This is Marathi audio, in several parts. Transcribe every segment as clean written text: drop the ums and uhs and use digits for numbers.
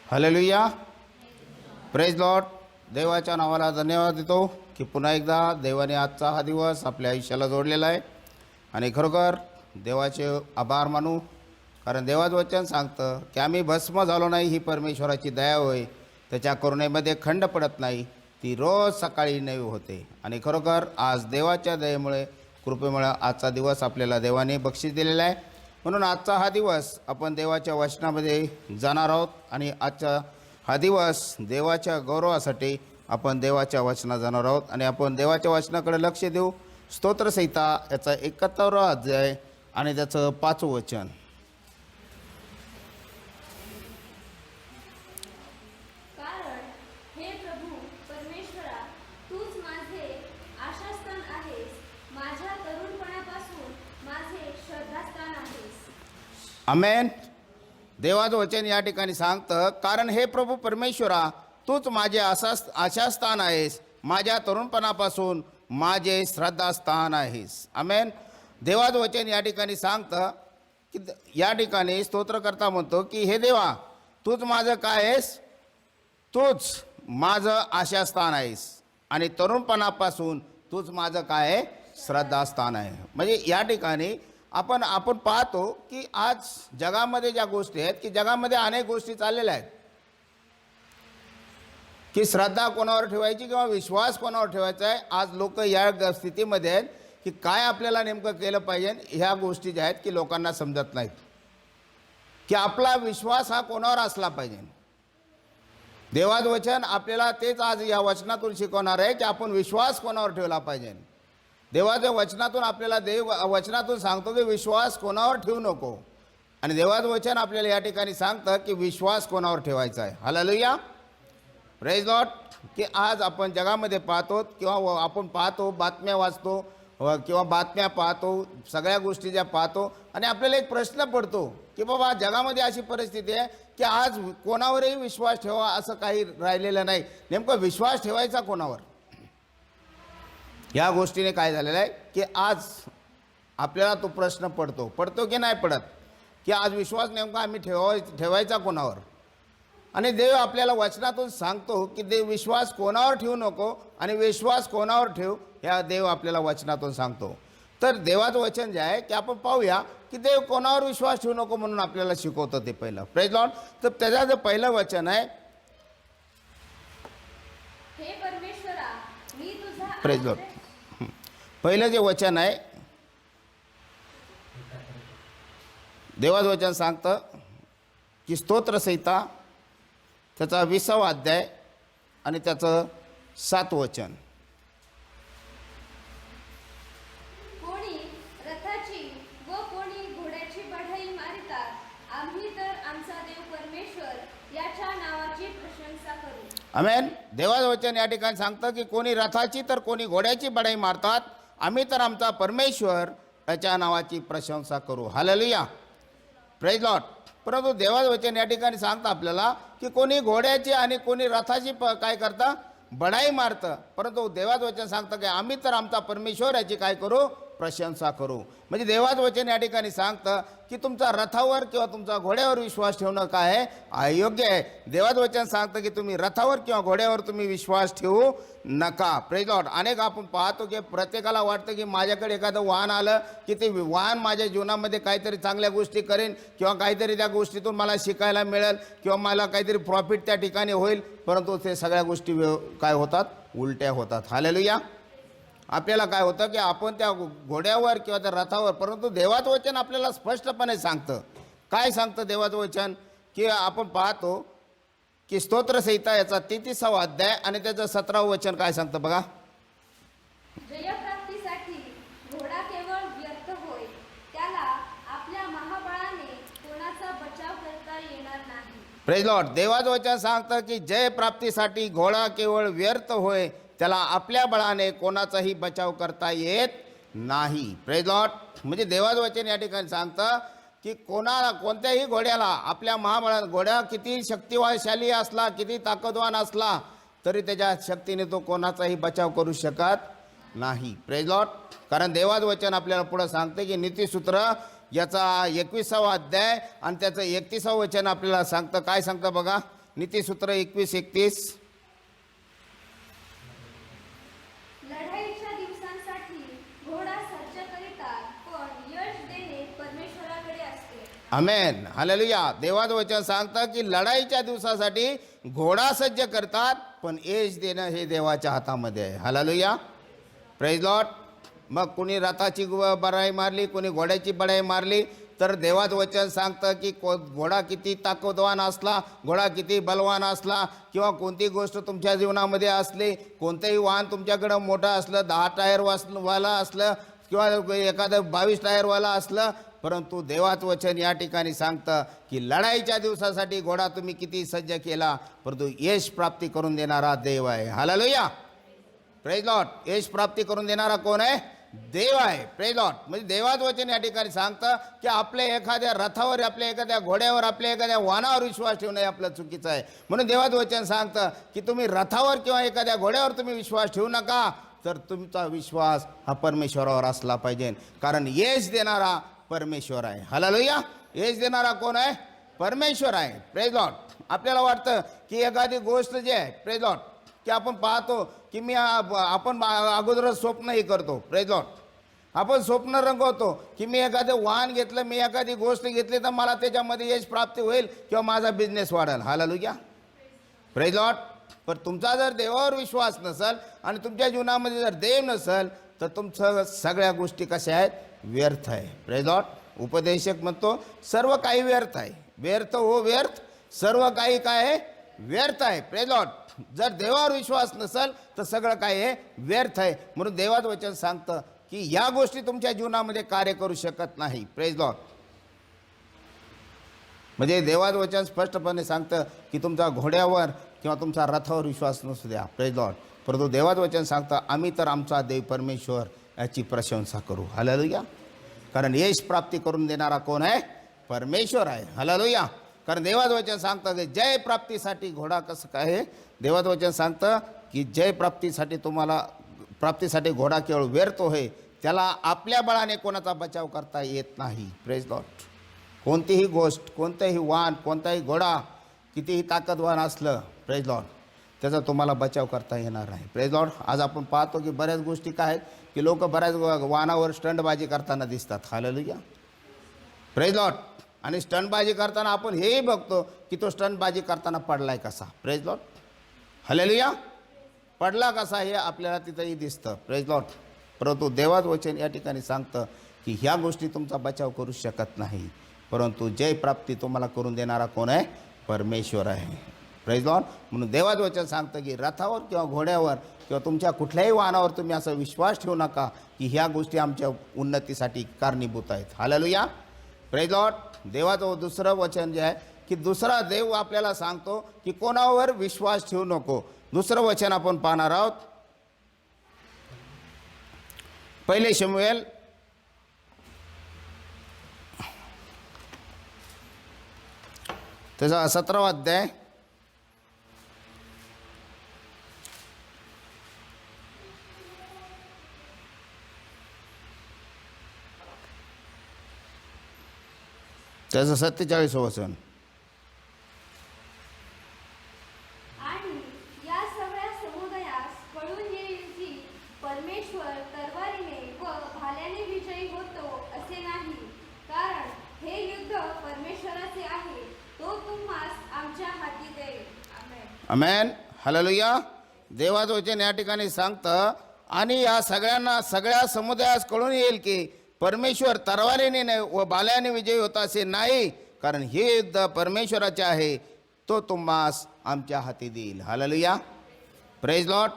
Hallelujah, praise Lord. देवाच्या नावाला धन्यवाद देतो की पुन्हा एकदा देवाने आजचा हा दिवस आपल्या आयुष्याला जोडलेला आहे आणि खरोखर देवाचे आभार मानू. कारण देवाचं वचन सांगतं की आम्ही भस्म झालो नाही, ही परमेश्वराची दया होय. त्याच्या करुणेमध्ये खंड पडत नाही, ती रोज सकाळी नवी होते. आणि खरोखर आज देवाच्या दयेमुळे, कृपेमुळे आजचा दिवस आपल्याला देवाने बक्षीस दिलेला आहे. म्हणून आजचा हा दिवस आपण देवाच्या वचनामध्ये जाणार आहोत आणि आजचा हा दिवस देवाच्या गौरवासाठी आपण देवाच्या वचनात जाणार आहोत. आणि आपण देवाच्या वचनाकडे लक्ष देऊ. स्तोत्रसंहिता याचा 71वा अध्याय आणि त्याचं 5वं वचन. कारण हे प्रभू परमेश्वरा, तूच माझे आशास्थान आहेस, माझ्या तरुणपणापासून माझे श्रद्धास्थान आहेस. आमेन. देवाचं वचन या ठिकाणी सांगतं, कारण हे प्रभू परमेश्वरा, तूच माझे आशास्थान आहेस, माझ्या तरुणपणापासून माझे श्रद्धास्थान आहेस. आमेन. देवाचं वचन या ठिकाणी सांगतं की या ठिकाणी स्तोत्रकर्ता म्हणतो की हे देवा, तूच माझं काय आहेस, तूच माझं आशास्थान आहेस आणि तरुणपणापासून तूच माझं काय आहे, श्रद्धास्थान आहे. म्हणजे या ठिकाणी आपण पाहतो की आज जगामध्ये ज्या गोष्टी आहेत की जगामध्ये अनेक गोष्टी चाललेल्या आहेत की श्रद्धा कोणावर ठेवायची किंवा विश्वास कोणावर ठेवायचा आहे. आज लोक या स्थितीमध्ये आहेत की काय आपल्याला नेमकं केलं पाहिजे, ह्या गोष्टी ज्या आहेत की लोकांना समजत नाहीत की आपला विश्वास हा कोणावर असला पाहिजे. देवाचं वचन आपल्याला तेच आज या वचनातून शिकवणार आहे की आपण विश्वास कोणावर ठेवला पाहिजे. देवाच्या वचनातून आपल्याला वचनातून सांगतो की विश्वास कोणावर ठेवू नको. आणि देवाचं वचन आपल्याला या ठिकाणी सांगतं की विश्वास कोणावर ठेवायचा आहे. Hallelujah, praise Lord. की आज आपण जगामध्ये पाहतो किंवा आपण पाहतो, बातम्या वाचतो किंवा बातम्या पाहतो, सगळ्या गोष्टी ज्या पाहतो आणि आपल्याला एक प्रश्न पडतो की बाबा जगामध्ये अशी परिस्थिती आहे की आज कोणावरही विश्वास ठेवा असं काही राहिलेलं नाही. नेमकं विश्वास ठेवायचा कोणावर, या गोष्टीने काय झालेलं आहे की आज आपल्याला तो प्रश्न पडतो की नाही पडत की आज विश्वास नेमका आम्ही ठेवायचा कोणावर. आणि देव आपल्याला वचनातून सांगतो की देव विश्वास कोणावर ठेवू नको आणि विश्वास कोणावर ठेव, ह्या देव आपल्याला वचनातून सांगतो. तर देवाचं वचन जे आहे की आपण पाहूया की देव कोणावर विश्वास ठेवू नको म्हणून आपल्याला शिकवतं ते पहिलं. Praise Lord. तर त्याचं जे पहिलं वचन आहे, हे परमेश्वरा, मी तुझा प्रेज लॉर्ड, पहिलं जे वचन आहे देवाचं वचन सांगतं की स्तोत्रसंहिता त्याचा 20वा अध्याय आणि त्याचं 7वं वचन. कोणी रथाची व कोणी घोड्याची बढाई मारितात, आम्ही तर आमचा देव परमेश्वर याच्या नावाची प्रशंसा करू. आमेन. देवाचं वचन या ठिकाणी सांगतं की कोणी रथाची तर कोणी घोड्याची बढाई मारतात, आम्ही तर आमचा परमेश्वर याच्या नावाची प्रशंसा करू. Hallelujah, praise Lord. परंतु देवाचं वचन या ठिकाणी सांगतं आपल्याला की कोणी घोड्याची आणि कोणी रथाची काय करतं, बढाई मारतं. परंतु देवाचं वचन सांगतं की आम्ही तर आमचा परमेश्वर याची काय करू, प्रशंसा करू. म्हणजे देवाचं वचन या ठिकाणी सांगतं की तुमचा रथावर किंवा तुमचा घोड्यावर विश्वास ठेवणं काय आहे, अयोग्य आहे. देवाचं वचन सांगतं की तुम्ही रथावर किंवा घोड्यावर तुम्ही विश्वास ठेवू नका. Praise Lord. अनेक आपण पाहतो की प्रत्येकाला वाटतं की माझ्याकडे एखादं वाहन आलं की ते वाहन माझ्या जीवनामध्ये काहीतरी चांगल्या गोष्टी करेन किंवा काहीतरी त्या गोष्टीतून मला शिकायला मिळेल किंवा मला काहीतरी प्रॉफिट त्या ठिकाणी होईल. परंतु ते सगळ्या गोष्टी काय होतात, उलट्या होतात. हालेलुया. आपल्याला काय होतं की आपण त्या घोड्यावर किंवा त्या रथावर, परंतु देवाचं वचन आपल्याला स्पष्टपणे सांगतं. काय सांगतं देवाचं वचन की आपण पाहतो की स्तोत्रसंहिता याचा 33वा अध्याय आणि त्याचं 17वं वचन काय सांगतं बघा. जयप्राप्तीसाठी घोडा केवळ व्यर्थ होय, त्याला आपल्या महाबळाने कोणाचा बचाव करता येणार नाही. Praise Lord. देवाचं वचन सांगतं की जयप्राप्तीसाठी घोडा केवळ व्यर्थ होय, त्याला आपल्या बळाने कोणाचाही बचाव करता येत नाही. Praise Lord. म्हणजे देवाचं वचन या ठिकाणी सांगतं की कोणत्याही घोड्याला आपल्या महाबळा, घोड्या किती शक्तिशाली असला, किती ताकदवान असला, तरी त्याच्या शक्तीने तो कोणाचाही बचाव करू शकत नाही. Praise Lord. कारण देवाचं वचन आपल्याला पुढे सांगते की नीतिसूत्र याचा 21वा अध्याय आणि त्याचं 31व वचन आपल्याला सांगतं. काय सांगतं बघा. नीतिसूत्र 21-31. लढाईच्या दिवसांसाठी घोडा सज्ज करीतात, पण यश देणे परमेश्वराकडे असते. आमेन, हालेलुया. देवाचं वचन सांगतं की लढाईच्या दिवसासाठी घोडा सज्ज करतात, पण यश देणं हे देवाच्या हातामध्ये आहे. Hallelujah, praise Lord. मग कुणी रथाची बढाई मारली, कुणी घोड्याची बढाई मारली, तर देवाचं वचन सांगतं की घोडा किती ताकदवान असला, घोडा किती बलवान असला, किंवा कोणती गोष्ट तुमच्या जीवनामध्ये असली, कोणतंही वाहन तुमच्याकडं मोठं असलं, 10 टायरवाला असलं किंवा एखादं 22 टायरवाला असलं, परंतु देवाचं वचन या ठिकाणी सांगतं की लढाईच्या दिवसासाठी घोडा तुम्ही किती सज्ज केला, परंतु यश प्राप्ती करून देणारा देव आहे. Hallelujah, praise Lord. यश प्राप्ती करून देणारा कोण आहे? देव आहे. Praise Lord. म्हणजे देवाचं वचन या ठिकाणी सांगतं की आपल्या एखाद्या रथावर, आपल्या एखाद्या घोड्यावर, आपल्या एखाद्या वाहनावर विश्वास ठेवणं हे आपलं चुकीचं आहे. म्हणून देवाचं वचन सांगतं की तुम्ही रथावर किंवा एखाद्या घोड्यावर तुम्ही विश्वास ठेवू नका, तर तुमचा विश्वास हा परमेश्वरावर असला पाहिजे, कारण यश देणारा परमेश्वर आहे. हालेलुया. यश देणारा कोण आहे? परमेश्वर आहे. Praise Lord. आपल्याला वाटतं की एखादी गोष्ट जी आहे, प्रेज लॉर्ड, की आपण पाहतो की आपण अगोदरच स्वप्नही करतो. Praise Lord. आपण स्वप्न रंगवतो की मी एखादं वाहन घेतलं, मी एखादी गोष्ट घेतली तर मला त्याच्यामध्ये यश प्राप्ती होईल किंवा माझा बिझनेस वाढेल. Hallelujah, praise Lord. पण तुमचा जर देवावर विश्वास नसेल आणि तुमच्या जीवनामध्ये जर देव नसेल, तर तुमचं सगळ्या गोष्टी कशा आहेत? व्यर्थ आहे. Praise Lord. उपदेशक म्हणतो सर्व काही व्यर्थ आहे. व्यर्थ हो व्यर्थ, सर्व काही काय आहे? व्यर्थ आहे. Praise Lord. जर देवावर विश्वास नसेल तर सगळं काय आहे? व्यर्थ आहे. म्हणून देवाचं वचन सांगतं की या गोष्टी तुमच्या जीवनामध्ये कार्य करू शकत नाही. Praise Lord. म्हणजे देवाचं वचन स्पष्टपणे सांगतं की तुमचा घोड्यावर किंवा तुमचा रथावर विश्वास नसू द्या. Praise Lord. परंतु देवाचं वचन सांगतं आम्ही तर आमचा देव परमेश्वर याची प्रशंसा करू. हालेलुया. कारण यश प्राप्ती करून देणारा कोण आहे? परमेश्वर आहे. हालेलुया. कारण देवाचं वचन सांगतं की जय प्राप्तीसाठी घोडा कसं काय आहे? देवाचं वचन सांगतं की जय प्राप्तीसाठी घोडा केवळ व्यर्थ होय, त्याला आपल्या बळाने कोणाचा बचाव करता येत नाही. Praise Lord. कोणतीही गोष्ट, कोणतंही वाहन, कोणताही घोडा कितीही ताकदवान असलं, प्रेज लॉर्ड, त्याचा तुम्हाला बचाव करता येणार नाही. Praise Lord. आज आपण पाहतो की बऱ्याच गोष्टी काय आहेत की लोक बऱ्याच वाहनावर स्टंटबाजी करताना दिसतात. Hallelujah, praise Lord. आणि स्टंटबाजी करताना आपण हेही बघतो की तो स्टंटबाजी करताना पडलाय कसा. Praise Lord. हालेलुया. पडला कसा हे आपल्याला तिथंही दिसतं. Praise Lord. परंतु देवाचं वचन या ठिकाणी सांगतं की ह्या गोष्टी तुमचा बचाव करू शकत नाही, परंतु जय प्राप्ती तुम्हाला करून देणारा कोण आहे? परमेश्वर आहे. Praise Lord. म्हणून देवाचं वचन सांगतं की रथावर किंवा घोड्यावर किंवा तुमच्या कुठल्याही वाहनावर तुम्ही असा विश्वास ठेवू नका की ह्या गोष्टी आमच्या उन्नतीसाठी कारणीभूत आहेत. Hallelujah, praise Lord. देवाचं दुसरं वचन जे आहे की दुसरा देव आपल्याला सांगतो की कोणावर विश्वास ठेवू नको. दुसरं वचन आपण पाहणार आहोत. 1 शमूएल त्याचा 17वा अध्याय त्याचं 47वं वचन. आणि या सगळ्या समुदायास कळून येईल की परमेश्वर तरवारीने व भाल्याने विजयी होतो असे नाही, कारण हे युद्ध परमेश्वराचे आहे, तो तुम्हास आमच्या हाती देईल. आमेन. आमेन. हालेलुया. देवाचं वचन या ठिकाणी सांगतं आणि या सगळ्या समुदायास कळून येईल की परमेश्वर तरवारीने व भाल्याने विजयी होता असे नाही, कारण हे युद्ध परमेश्वराचे आहे, तो तुम्हास आमच्या हाती देईल. Hallelujah, praise Lord.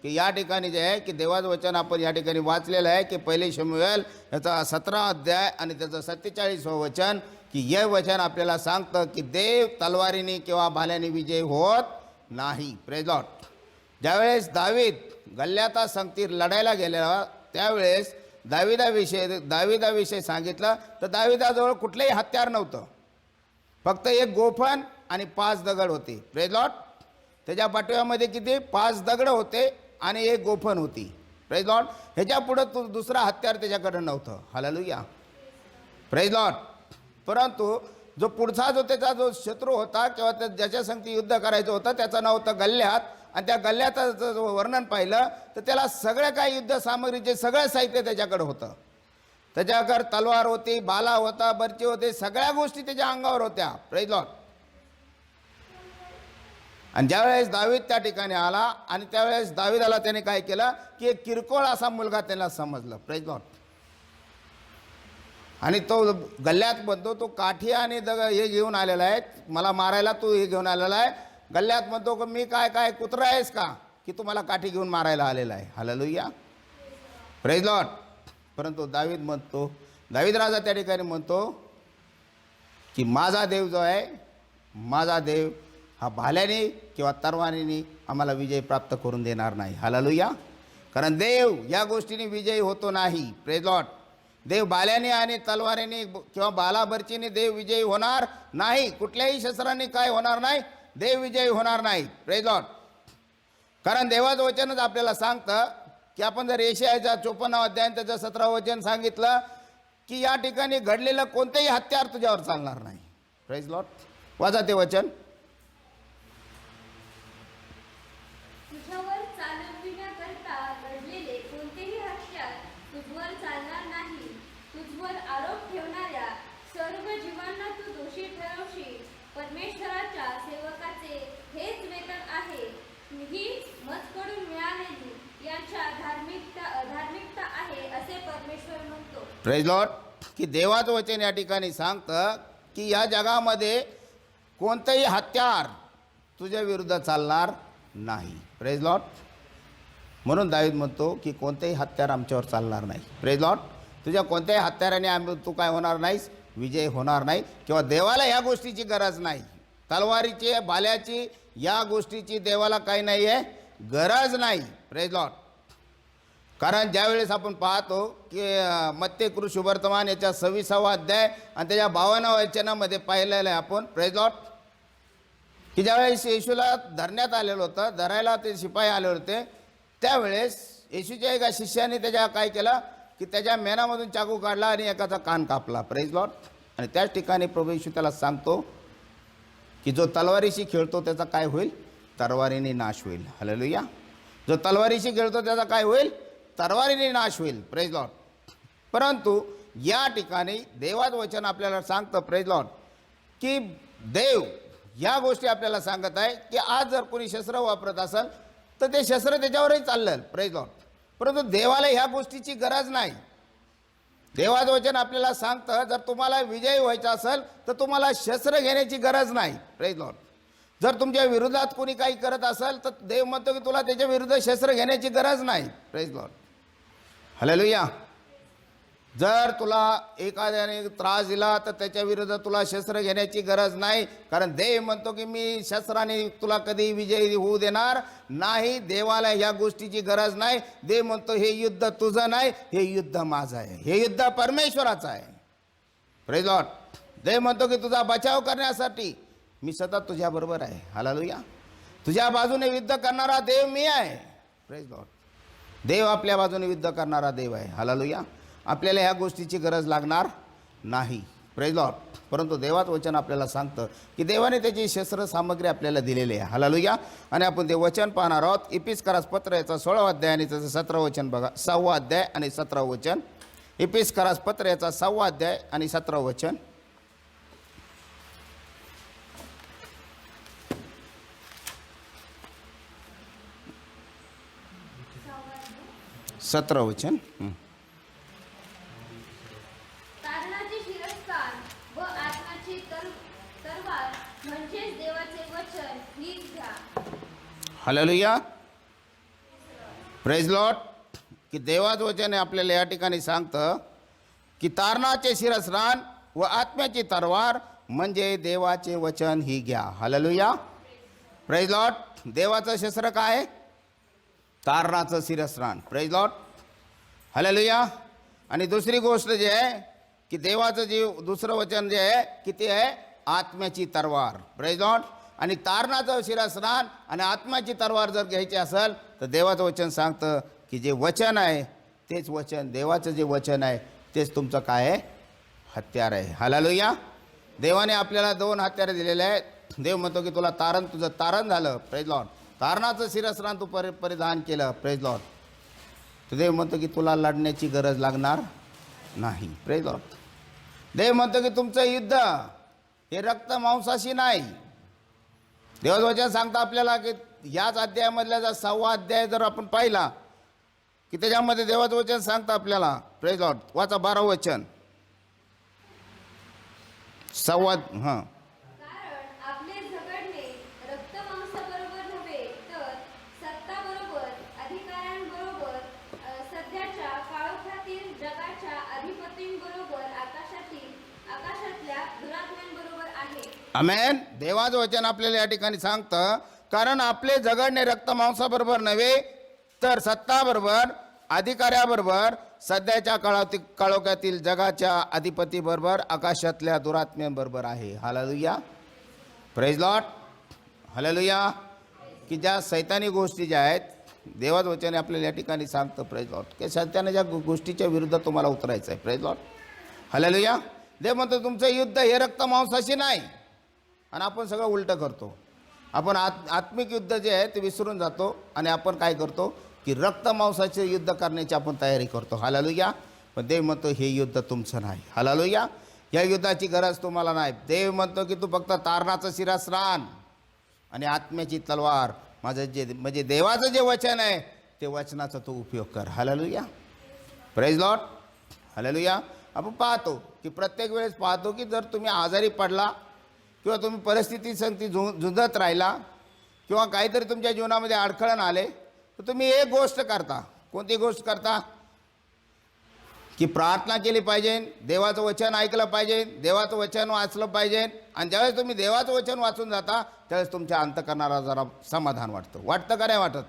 की या ठिकाणी जे आहे की देवाचं वचन आपण या ठिकाणी वाचलेलं आहे की 1 शमूएल याचा 17वा अध्याय आणि त्याचं 47वं वचन, की हे वचन आपल्याला सांगतं की देव तलवारीने किंवा भाल्याने विजय होत नाही. Praise Lord. ज्यावेळेस दावीद गल्ल्याता संगतीत लढायला गेलेला त्यावेळेस दाविदाविषयी सांगितलं तर दाविदाजवळ कुठलंही हत्यार नव्हतं, फक्त एक गोफण आणि 5 दगड होते. Praise Lord. त्याच्या पाठव्यामध्ये किती? 5 दगड होते आणि एक गोफण होती. Praise Lord. ह्याच्या पुढं दुसरा हत्यार त्याच्याकडे नव्हतं. Hallelujah, praise Lord. परंतु जो पुढचा जो त्याचा जो शत्रू होता किंवा ज्याच्या संगती युद्ध करायचं होतं त्याचं नाव होतं गल्ल्यात, आणि त्या गल्ल्याचं जो वर्णन पाहिलं तर त्याला सगळ्या काही युद्ध सामग्रीचे सगळं साहित्य त्याच्याकडे होतं. त्याच्याकडे तलवार होती, भाला होता, बर्ची होते, सगळ्या गोष्टी त्याच्या अंगावर होत्या. Praise Lord. आणि ज्यावेळेस दावीद त्या ठिकाणी आला आणि त्यावेळेस दावीदाला त्याने काय केलं की एक किरकोळ असा मुलगा त्याला समजलं. Praise Lord. आणि तो गल्ल्यात म्हणतो तो काठी आणि हे घेऊन आलेला आहे, मला मारायला तू हे घेऊन आलेला आहे. गल्ल्यात म्हणतो की मी काय कुत्रा आहेस का की तू मला काठी घेऊन मारायला आलेला आहे. हालेलुया. Praise Lord. परंतु दावीद राजा त्या ठिकाणी म्हणतो की माझा देव जो आहे, माझा देव हा भाल्याने किंवा तरवारीने आम्हाला विजय प्राप्त करून देणार नाही. हालेलुया. कारण देव या गोष्टीने विजयी होतो नाही. Praise Lord. देव भाल्याने आणि तलवारीने किंवा बालाबर्चीने देव विजयी होणार नाही. कुठल्याही शस्त्राने काय होणार नाही, देव विजयी होणार नाही. Praise Lord. कारण देवाचं वचनच आपल्याला सांगतं की आपण जर यशायाचा 54 अध्याय त्याचं 17 वचन सांगितलं की या ठिकाणी घडलेलं कोणतेही हत्यार तुझ्यावर चालणार नाही. Praise Lord. वाचा ते वचन. तुझ्यावर चालविण्याकरता घडलेले कोणतेही हत्यार तुझवर चालणार नाही. तुझवर आरोप ठेवणाऱ्या सर्व जीवांना तू दोषी ठरवशील. परमेश्वराच्या सेवकाचे हेच वेतन आहे. ही मजकडून मिळालेली यांच्या धार्मिकता आहे असे परमेश्वर म्हणतो. Praise Lord. की देवाचं वचन या ठिकाणी सांगतं की या जगामध्ये कोणतंही हत्यार तुझ्या विरुद्ध चालणार नाही. Praise Lord. म्हणून दावीद म्हणतो की कोणतेही हत्यार आमच्यावर चालणार नाही. Praise Lord. तुझ्या कोणत्याही हत्याराने तू काय होणार नाहीस, विजय होणार नाही. किंवा देवाला ह्या गोष्टीची गरज नाही. तलवारीची, भाल्याची, या गोष्टीची देवाला काही नाही आहे, गरज नाही. Praise Lord. कारण ज्यावेळेस आपण पाहतो की मत्ते कृषी वर्तमान याच्या 26वा अध्याय आणि त्याच्या 52व्या वचनामध्ये पाहिलेलं आहे आपण. Praise Lord. की ज्यावेळेस येशूला धरण्यात आलेलं होतं, धरायला ते शिपाई आले होते, त्यावेळेस येशूच्या एका शिष्याने त्याच्या काय केलं की त्याच्या मेणामधून चाकू काढला आणि एकाचा कान कापला. Praise Lord. आणि त्याच ठिकाणी प्रभू येशू त्याला सांगतो की जो तलवारीशी खेळतो त्याचा काय होईल, तलवारीने नाश होईल. हालेलुया. जो तलवारीशी खेळतो त्याचा काय होईल, तलवारीने नाश होईल. Praise Lord. परंतु या ठिकाणी देवाचं वचन आपल्याला सांगतं प्रेज लॉर्ड की देव या गोष्टी आपल्याला सांगत आहे की आज जर कोणी शस्त्र वापरत असेल तर ते शस्त्र त्याच्यावरही चाललं. Praise Lord. परंतु देवाला ह्या गोष्टीची गरज नाही. देवाचं वचन आपल्याला सांगतं जर तुम्हाला विजयी व्हायचं असेल तर तुम्हाला शस्त्र घेण्याची गरज नाही. Praise Lord. जर तुमच्या विरोधात कोणी काही करत असेल तर देव म्हणतो की तुला त्याच्या विरुद्ध शस्त्र घेण्याची गरज नाही. Praise Lord. हालेलुया. जर तुला एखाद्याने त्रास दिला तर त्याच्या विरुद्ध तुला शस्त्र घेण्याची गरज नाही. कारण देव म्हणतो की मी शस्त्राने तुला कधी विजयी होऊ देणार नाही. देवाला ह्या गोष्टीची गरज नाही. देव म्हणतो हे युद्ध तुझं नाही, हे युद्ध माझं आहे, हे युद्ध परमेश्वराचं आहे. Praise Lord. देव म्हणतो की तुझा बचाव करण्यासाठी मी सतत तुझ्याबरोबर आहे. हालेलुया. तुझ्या बाजूने युद्ध करणारा देव मी आहे. Praise Lord. देव आपल्या बाजूने युद्ध करणारा देव आहे. हालेलुया. आपल्याला ह्या गोष्टीची गरज लागणार नाही. Praise Lord. परंतु देवाचं वचन आपल्याला सांगतं की देवाने त्याची शस्त्र सामग्री आपल्याला दिलेली आहे. हालेलुया. आणि आपण ते वचन पाहणार आहोत. इपिस्करास पत्र याचा 16वा अध्याय आणि त्याचं 17 वचन बघा. 6वा अध्याय आणि 17 वचन. इपिस्करास पत्र याचा 6वा अध्याय आणि 17 वचन. 17 वचन. तारणाचे शिरस्त्राण व आत्म्याची तलवार म्हणजेच देवाचे वचन हीच घ्या. हालेलुया. Praise Lord. की देवाचं वचन आपल्याला या ठिकाणी सांगतं की तारणाचे शिरस्त्राण व आत्म्याची तलवार म्हणजे देवाचे वचन ही घ्या. हालेलुया. Praise Lord. देवाचं शस्त्र काय आहे, तारणाचं शिरस्त्राण. Praise Lord. हालेलुया. आणि दुसरी गोष्ट जी आहे की देवाचं जे दुसरं वचन जे आहे की ते आहे आत्म्याची तलवार. Praise Lord. आणि तारणाचं शिरस्त्राण आणि आत्म्याची तलवार जर घ्यायची असेल तर देवाचं वचन सांगतं की जे वचन आहे तेच वचन, देवाचं जे वचन आहे तेच तुमचं काय आहे, हत्यार आहे. हालेलुया. देवाने आपल्याला 2 हत्यारे दिलेले आहेत. देव म्हणतो की तुला तारण, तुझं तारण झालं, प्रेज लॉर्ड. तारणाचं शिरस्त्राण तू परिधान केलं, प्रेज लॉर्ड. तर देव म्हणतो की तुला लढण्याची गरज लागणार नाही, प्रेज लॉर्ड. देव म्हणतो की तुमचं युद्ध हे रक्त मांसाशी नाही. देवाचं वचन सांगतं आपल्याला की याच अध्यायामधला जर 6वा अध्याय जर आपण पाहिला की त्याच्यामध्ये देवाचं वचन सांगतं आपल्याला, प्रेज लॉर्ड. वाचा 12 वचन. 6वा कारण आपले झगडणे रक्त मांसाबरोबर नव्हे, तर सत्ताबरोबर, अधिकाऱ्यांबरोबर, सध्याच्या काळोखातील जगाच्या अधिपतींबरोबर, आकाशातल्या दुरात्म्यांबरोबर आहे. आमेन. देवाचं वचन आपल्याला या ठिकाणी सांगतं, कारण आपले झगडणे रक्त मांसाबरोबर नव्हे, तर सत्ताबरोबर, अधिकाऱ्याबरोबर, सध्याच्या काळोख्यातील जगाच्या अधिपतीबरोबर, आकाशातल्या दुरात्म्यांबरोबर आहे. Hallelujah, praise Lord, hallelujah. की ज्या सैतानी गोष्टी ज्या आहेत, देवाचं वचन आपल्याला या ठिकाणी सांगतं, प्रेज लॉर्ड, की सत्याने ज्या गोष्टीच्या विरुद्ध तुम्हाला उतरायचं आहे, प्रेज लॉर्ड, हालेलुया. देव म्हणतो तुमचं युद्ध हे रक्त मांसाशी नाही. आणि आपण सगळं उलटं करतो. आपण आत्मिक युद्ध जे आहे ते विसरून जातो आणि आपण काय करतो की रक्त मांसाचे युद्ध करण्याची आपण तयारी करतो. हालेलुया. पण देव म्हणतो हे युद्ध तुमचं नाही. हालेलुया. या युद्धाची गरज तुम्हाला नाही. देव म्हणतो की तू फक्त तारणाचं शिरस्त्राण आणि आत्म्याची तलवार, माझं जे म्हणजे देवाचं जे वचन आहे ते वचनाचा तो उपयोग कर. Hallelujah, praise Lord, hallelujah. आपण पाहतो की प्रत्येक वेळेस पाहतो की जर तुम्ही आजारी पडला किंवा तुम्ही परिस्थिती संगती झुंजत राहिला किंवा काहीतरी तुमच्या जीवनामध्ये अडखळण आले, तर तुम्ही एक गोष्ट करता. कोणती गोष्ट करता? की प्रार्थना केली पाहिजे, देवाचं वचन ऐकलं पाहिजे, देवाचं वचन वाचलं पाहिजे. आणि ज्यावेळेस तुम्ही देवाचं वचन वाचून जाता त्यावेळेस तुमच्या अंतकरणाला जरा समाधान वाटतं का नाही वाटत?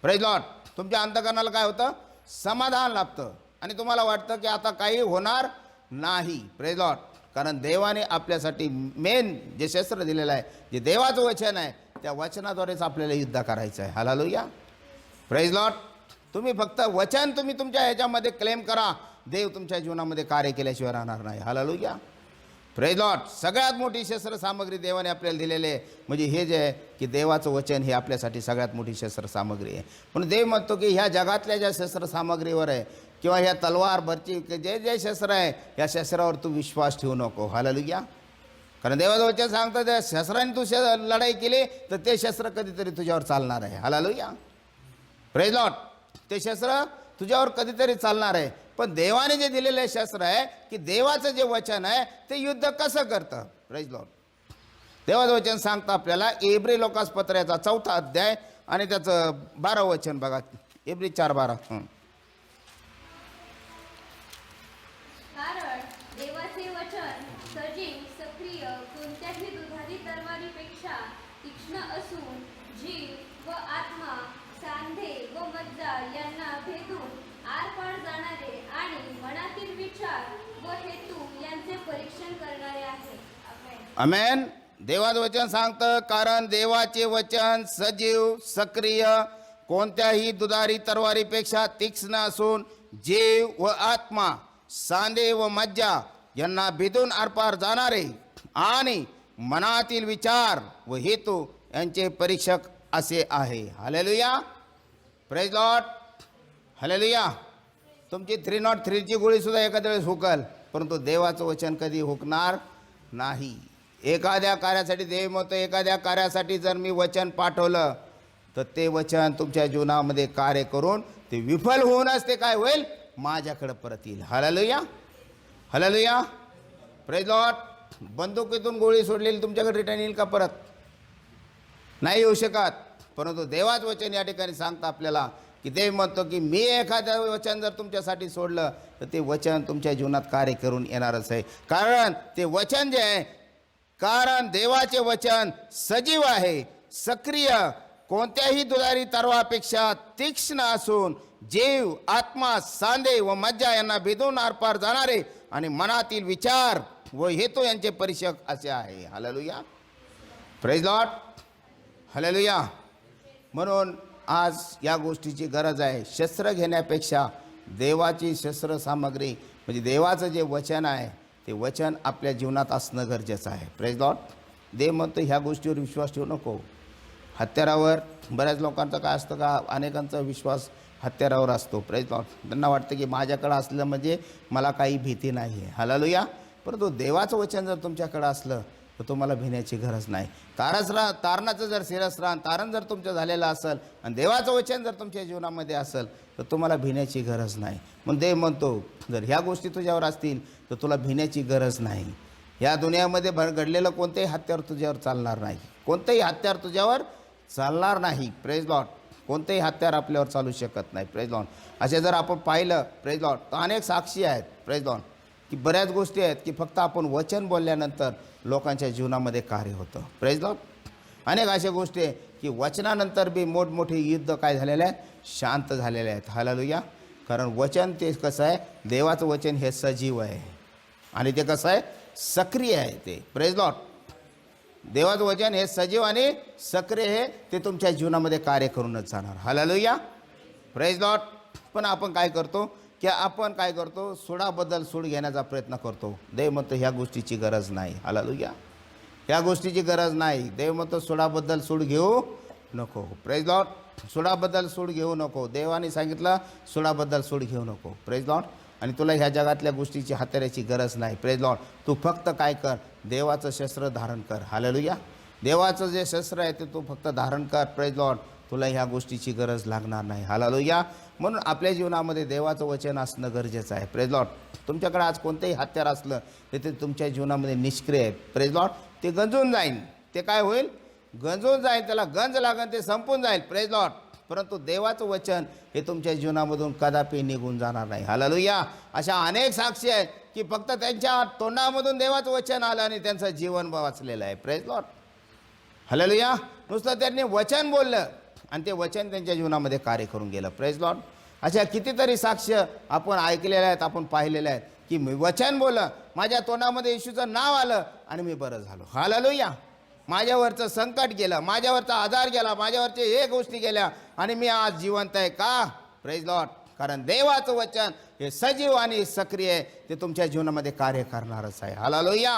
Praise Lord. तुमच्या अंतकरणाला काय होतं? समाधान लाभतं आणि तुम्हाला वाटतं की आता काही होणार नाही. Praise Lord. कारण देवाने आपल्यासाठी मेन जे शस्त्र दिलेलं आहे, जे देवाचं वचन आहे, त्या वचनाद्वारेच आपल्याला युद्ध करायचं आहे. Hallelujah, praise Lord. तुम्ही फक्त वचन तुम्ही तुमच्या ह्याच्यामध्ये क्लेम करा, देव तुमच्या जीवनामध्ये कार्य केल्याशिवाय राहणार नाही. Hallelujah, praise Lord. सगळ्यात मोठी शस्त्र सामग्री देवाने आपल्याला दिलेली आहे. म्हणजे हे जे आहे की देवाचं वचन हे आपल्यासाठी सगळ्यात मोठी शस्त्र सामग्री आहे. पण देव म्हणतो की ह्या जगातल्या ज्या शस्त्र सामग्रीवर आहे किंवा ह्या तलवारभरची जे जे शस्त्र आहे या शस्त्रावर तू विश्वास ठेवू नको. हालेलुया. कारण देवाचं वचन सांगतं त्या शस्त्राने तू लढाई केली तर ते शस्त्र कधीतरी तुझ्यावर चालणार आहे. Hallelujah, praise Lord. ते शस्त्र तुझ्यावर कधीतरी चालणार आहे. पण देवाने जे दिलेले शस्त्र आहे की देवाचं जे वचन आहे ते युद्ध कसं करतं. Praise Lord. देवाचं वचन सांगतं आपल्याला इब्री लोकासपत्राचा 4था अध्याय आणि त्याचं 12 वचन बघा. इब्री 4:12. कारण देवाचे वचन सजीव, सक्रिय, कोणत्याही दुधारी तलवारीपेक्षा तीक्ष्ण असून जीव व आत्मा, सांधे व मज्जा यांना भेदून आरपार जाणारे आणि मनातील विचार व हेतू यांचे परीक्षण करणारे आहे. आमेन. देवाचं वचन सांगतं कारण देवाचे वचन सजीव, सक्रिय, कोणत्याही दुधारी तलवारीपेक्षा तीक्ष्ण असून जीव व आत्मा, सांधे व मज्जा यांना भेदून आरपार जाणारे आणि मनातील विचार व हेतू यांचे परीक्षक असे आहे. Hallelujah, praise Lord, hallelujah. तुमची 303ची गोळी सुद्धा एखाद्या वेळेस हुकल, परंतु देवाचं वचन कधी हुकणार नाही. एखाद्या कार्यासाठी देव म्हणतो एखाद्या कार्यासाठी जर मी वचन पाठवलं तर ते वचन तुमच्या जीवनामध्ये कार्य करून ते विफल होऊनच ते काय होईल? माझ्याकडे परत येईल. Hallelujah, hallelujah, praise Lord. बंदुकीतून गोळी सोडलेली तुमच्याकडे रिटर्न येईल का? परत नाही येऊ शकत. परंतु देवाचं वचन या ठिकाणी सांगतं आपल्याला की देव म्हणतो की मी एखादं वचन जर तुमच्यासाठी सोडलं तर ते वचन तुमच्या जीवनात कार्य करून येणारच आहे. कारण ते वचन जे आहे, कारण देवाचे वचन सजीव आहे, सक्रिय, कोणत्याही दुधारी तलवारीपेक्षा तीक्ष्ण असून जीव, आत्मा, सांधे व मज्जा यांना भेदून आरपार जाणारे आणि मनातील विचार व हेतू यांचे परीक्षक असे आहे. Hallelujah, praise Lord, hallelujah. म्हणून आज या गोष्टीची गरज आहे. शस्त्र घेण्यापेक्षा देवाची शस्त्र सामग्री म्हणजे देवाचं जे वचन आहे ते वचन आपल्या जीवनात असणं गरजेचं आहे. Praise Lord. देव म्हणतो ह्या गोष्टीवर विश्वास ठेवू नको. हत्यारावर बऱ्याच लोकांचं काय असतं का, अनेकांचा विश्वास हत्यारावर असतो. Praise Lord. त्यांना वाटतं की माझ्याकडं असलं म्हणजे मला काही भीती नाही आहे. हालेलुया. परंतु देवाचं वचन जर तुमच्याकडं असलं तर तुम्हाला भिण्याची गरज नाही. तारणाचं जर शिरस्त्राण तारण जर तुमचं झालेलं असेल आणि देवाचं वचन जर तुमच्या जीवनामध्ये असेल तर तुम्हाला भिण्याची गरज नाही. मग देव म्हणतो जर ह्या गोष्टी तुझ्यावर असतील तर तुला भिण्याची गरज नाही. या दुनियामध्ये घडलेलं कोणतेही हत्यार तुझ्यावर चालणार नाही. कोणतेही हत्यार तुझ्यावर चालणार नाही. Praise Lord. कोणतेही हत्यार आपल्यावर चालू शकत नाही. Praise Lord. असे जर आपण पाहिलं प्रेज लॉर्ड तर अनेक साक्षी आहेत. Praise Lord. की बऱ्याच गोष्टी आहेत की फक्त आपण वचन बोलल्यानंतर लोकांच्या जीवनामध्ये कार्य होतं. Praise Lord. अनेक अशा गोष्टी आहे की वचनानंतर बी मोठमोठे युद्ध काय झालेले आहेत, शांत झालेले आहेत. हालेलुया. कारण वचन ते कसं आहे, देवाचं वचन हे सजीव आहे आणि ते कसं आहे, सक्रिय आहे ते. Praise Lord. देवाचं वचन हे सजीव आणि सक्रिय आहे, ते तुमच्या जीवनामध्ये कार्य करूनच जाणार. हालेलुया. Praise Lord. पण आपण काय करतो की आपण काय करतो, सुडाबद्दल सूड घेण्याचा प्रयत्न करतो. देव म्हणतो ह्या गोष्टीची गरज नाही. हालेलुया. ह्या गोष्टीची गरज नाही. देव म्हणतो सुडाबद्दल सूड घेऊ नको. Praise Lord. सुडाबद्दल सूड घेऊ नको. देवाने सांगितलं सुडाबद्दल सूड घेऊ नको. Praise Lord. आणि तुला ह्या जगातल्या गोष्टीची हाताळ्याची गरज नाही. Praise Lord. तू फक्त काय कर, देवाचं शस्त्र धारण कर. हालेलुया. देवाचं जे शस्त्र आहे ते तू फक्त धारण कर. Praise Lord. तुला ह्या गोष्टीची गरज लागणार नाही. हालेलुया. म्हणून आपल्या जीवनामध्ये देवाचं वचन असणं गरजेचं आहे. Praise Lord. तुमच्याकडे आज कोणतेही हत्यार असलं तर ते तुमच्या जीवनामध्ये निष्क्रिय आहे. Praise Lord. ते गंजून जाईल. ते काय होईल, गंजून जाईल. त्याला गंज लागेल, ते संपून जाईल. Praise Lord. परंतु देवाचं वचन हे तुमच्या जीवनामधून कदापि निघून जाणार नाही. हालेलुया. अशा अनेक साक्षी आहेत की फक्त त्यांच्या तोंडामधून देवाचं वचन आलं आणि त्यांचं जीवन वाचलेलं आहे. Praise Lord. हालेलुया. नुसतं त्यांनी वचन बोललं आणि ते वचन त्यांच्या जीवनामध्ये कार्य करून गेलं. Praise Lord. अशा कितीतरी साक्ष आपण ऐकलेल्या आहेत, आपण पाहिलेल्या आहेत की मी वचन बोललं, माझ्या तोंडामध्ये येशूचं नाव आलं आणि मी बरं झालो. हालेलुया. माझ्यावरचं संकट गेलं, माझ्यावरचा आजार गेला, माझ्यावरचे हे गोष्टी गेल्या आणि मी आज जिवंत आहे. का? Praise Lord. कारण देवाचं वचन हे सजीव आणि सक्रिय आहे, ते तुमच्या जीवनामध्ये कार्य करणारच आहे. हालेलुया.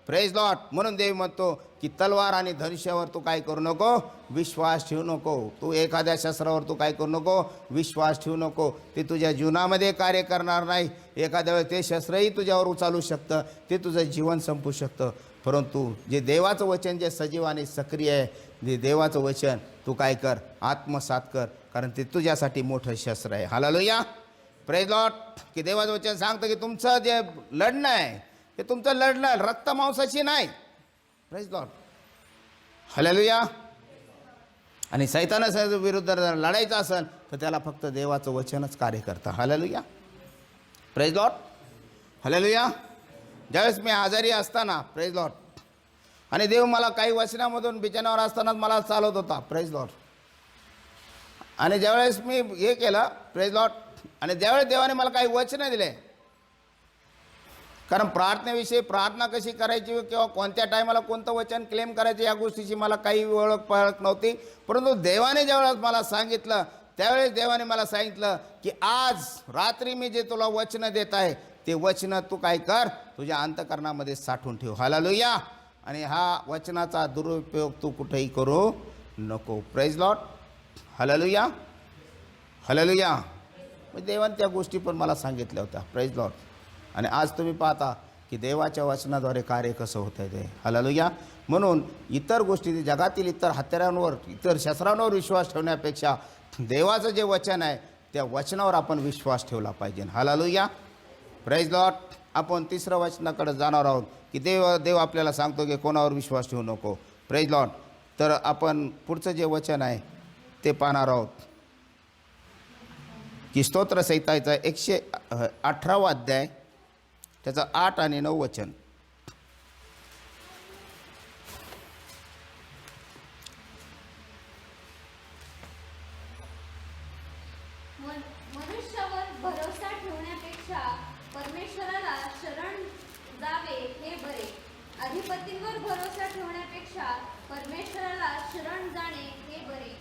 Praise Lord. म्हणून देव म्हणतो की तलवार आणि धनुष्यावर तू काय करू नको, विश्वास ठेवू नको. तू एखाद्या शस्त्रावर तू काय करू नको, विश्वास ठेवू नको. ते तुझ्या जीवनामध्ये कार्य करणार नाही. एखाद्या वेळेस ते शस्त्रही तुझ्यावर उचलू शकतं, ते तुझं जीवन संपू शकतं. परंतु जे देवाचं वचन जे सजीव आणि सक्रिय आहे, जे देवाचं वचन तू काय कर, आत्मसात कर. कारण ते तुझ्यासाठी मोठं शस्त्र आहे. हालेलुया. Praise Lord. की देवाचं वचन सांगतं की तुमचं जे लढणं आहे ते तुमचं लढणं रक्त मांसाची नाही. Praise Lord. हालेलुया. आणि सैतानाच्या विरुद्ध जर लढायचं असेल तर त्याला फक्त देवाचं वचनच कार्य करतं. हालेलुया. Praise Lord. हालेलुया. ज्यावेळेस मी आजारी असताना प्रेज लॉर्ड आणि देव मला काही वचनामधून बिछाण्यावर असतानाच मला चालवत होता. Praise Lord. आणि ज्यावेळेस मी हे केलं प्रेज लॉर्ड आणि ज्यावेळेस देवाने मला काही वचनं दिले, कारण प्रार्थनेविषयी प्रार्थना कशी करायची किंवा कोणत्या टायमाला कोणतं वचन क्लेम करायचं या गोष्टीची मला काही ओळख पाळख नव्हती. परंतु देवाने ज्यावेळेस मला सांगितलं त्यावेळेस देवाने मला सांगितलं की आज रात्री मी जे तुला वचनं देत आहे ते वचनं तू काय कर, तुझ्या अंतःकरणामध्ये साठवून ठेव. हालेलुया. आणि हा वचनाचा दुरुपयोग तू कुठेही करू नको. Praise Lord. हालेलुया. हालेलुया. देवाने त्या गोष्टी पण मला सांगितल्या होत्या. Praise Lord. आणि आज तुम्ही पाहता की देवाच्या वचनाद्वारे कार्य कसं होतं आहे ते. हालेलुया. म्हणून इतर गोष्टी जगातील इतर हत्यारांवर इतर शस्त्रांवर विश्वास ठेवण्यापेक्षा देवाचं जे वचन आहे त्या वचनावर आपण विश्वास ठेवला पाहिजे. हालेलुया. Praise Lord. आपण तिसरं वचनाकडे जाणार आहोत की देव आपल्याला सांगतो की कोणावर विश्वास ठेवू नको. Praise Lord. तर आपण पुढचं जे वचन आहे ते पाहणार आहोत की स्तोत्र संहिताचा 118 अध्याय त्याचं 8 आणि 9 वचन. मनुष्यावर भरोसा ठेवण्यापेक्षा परमेश्वराला शरण जावे हे बरे. अधिपतींवर भरोसा ठेवण्यापेक्षा परमेश्वराला शरण जाणे हे बरे.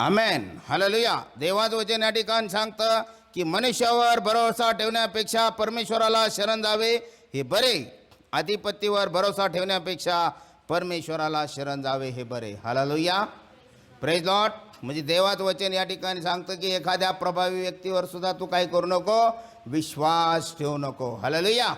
आमेन. हालेलुया. देवाचं वचन या ठिकाणी सांगतं की मनुष्यावर भरोसा ठेवण्यापेक्षा परमेश्वराला शरण जावे हे बरे. अधिपतीवर भरोसा ठेवण्यापेक्षा परमेश्वराला शरण जावे हे बरे. हालेलुया. Praise Lord. म्हणजे देवाचं वचन या ठिकाणी सांगतं की एखाद्या प्रभावी व्यक्तीवर सुद्धा तू काय करू नको, विश्वास ठेवू नको. हालेलुया.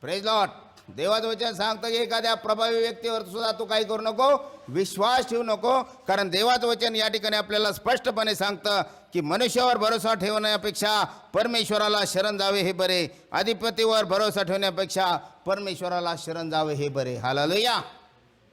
Praise Lord. देवाचं वचन सांगतं की एखाद्या प्रभावी व्यक्तीवर सुद्धा तू काय करू नको, विश्वास ठेवू नको. कारण देवाचं वचन या ठिकाणी आपल्याला स्पष्टपणे सांगतं की मनुष्यावर भरोसा ठेवण्यापेक्षा परमेश्वराला शरण जावे हे बरे. अधिपतीवर भरोसा ठेवण्यापेक्षा परमेश्वराला शरण जावे हे बरे. हालेलुया.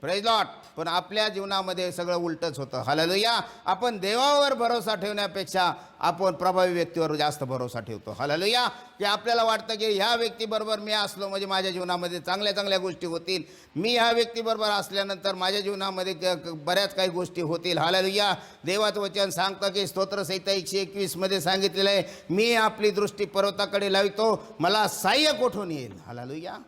Praise Lord. पण आपल्या जीवनामध्ये सगळं उलटच होतं. हालेलुया. आपण देवावर भरोसा ठेवण्यापेक्षा आपण प्रभावी व्यक्तीवर जास्त भरोसा ठेवतो. हालेलुया. की आपल्याला वाटतं की ह्या व्यक्तीबरोबर मी असलो म्हणजे माझ्या जीवनामध्ये चांगल्या चांगल्या गोष्टी होतील. मी ह्या व्यक्तीबरोबर असल्यानंतर माझ्या जीवनामध्ये बऱ्याच काही गोष्टी होतील. हालेलुया. देवाचं वचन सांगतं की स्तोत्रसंहिता 121 मध्ये सांगितलेलं आहे, मी आपली दृष्टी पर्वताकडे लावितो, मला सहाय्य कोठून येईल. हालेलुया.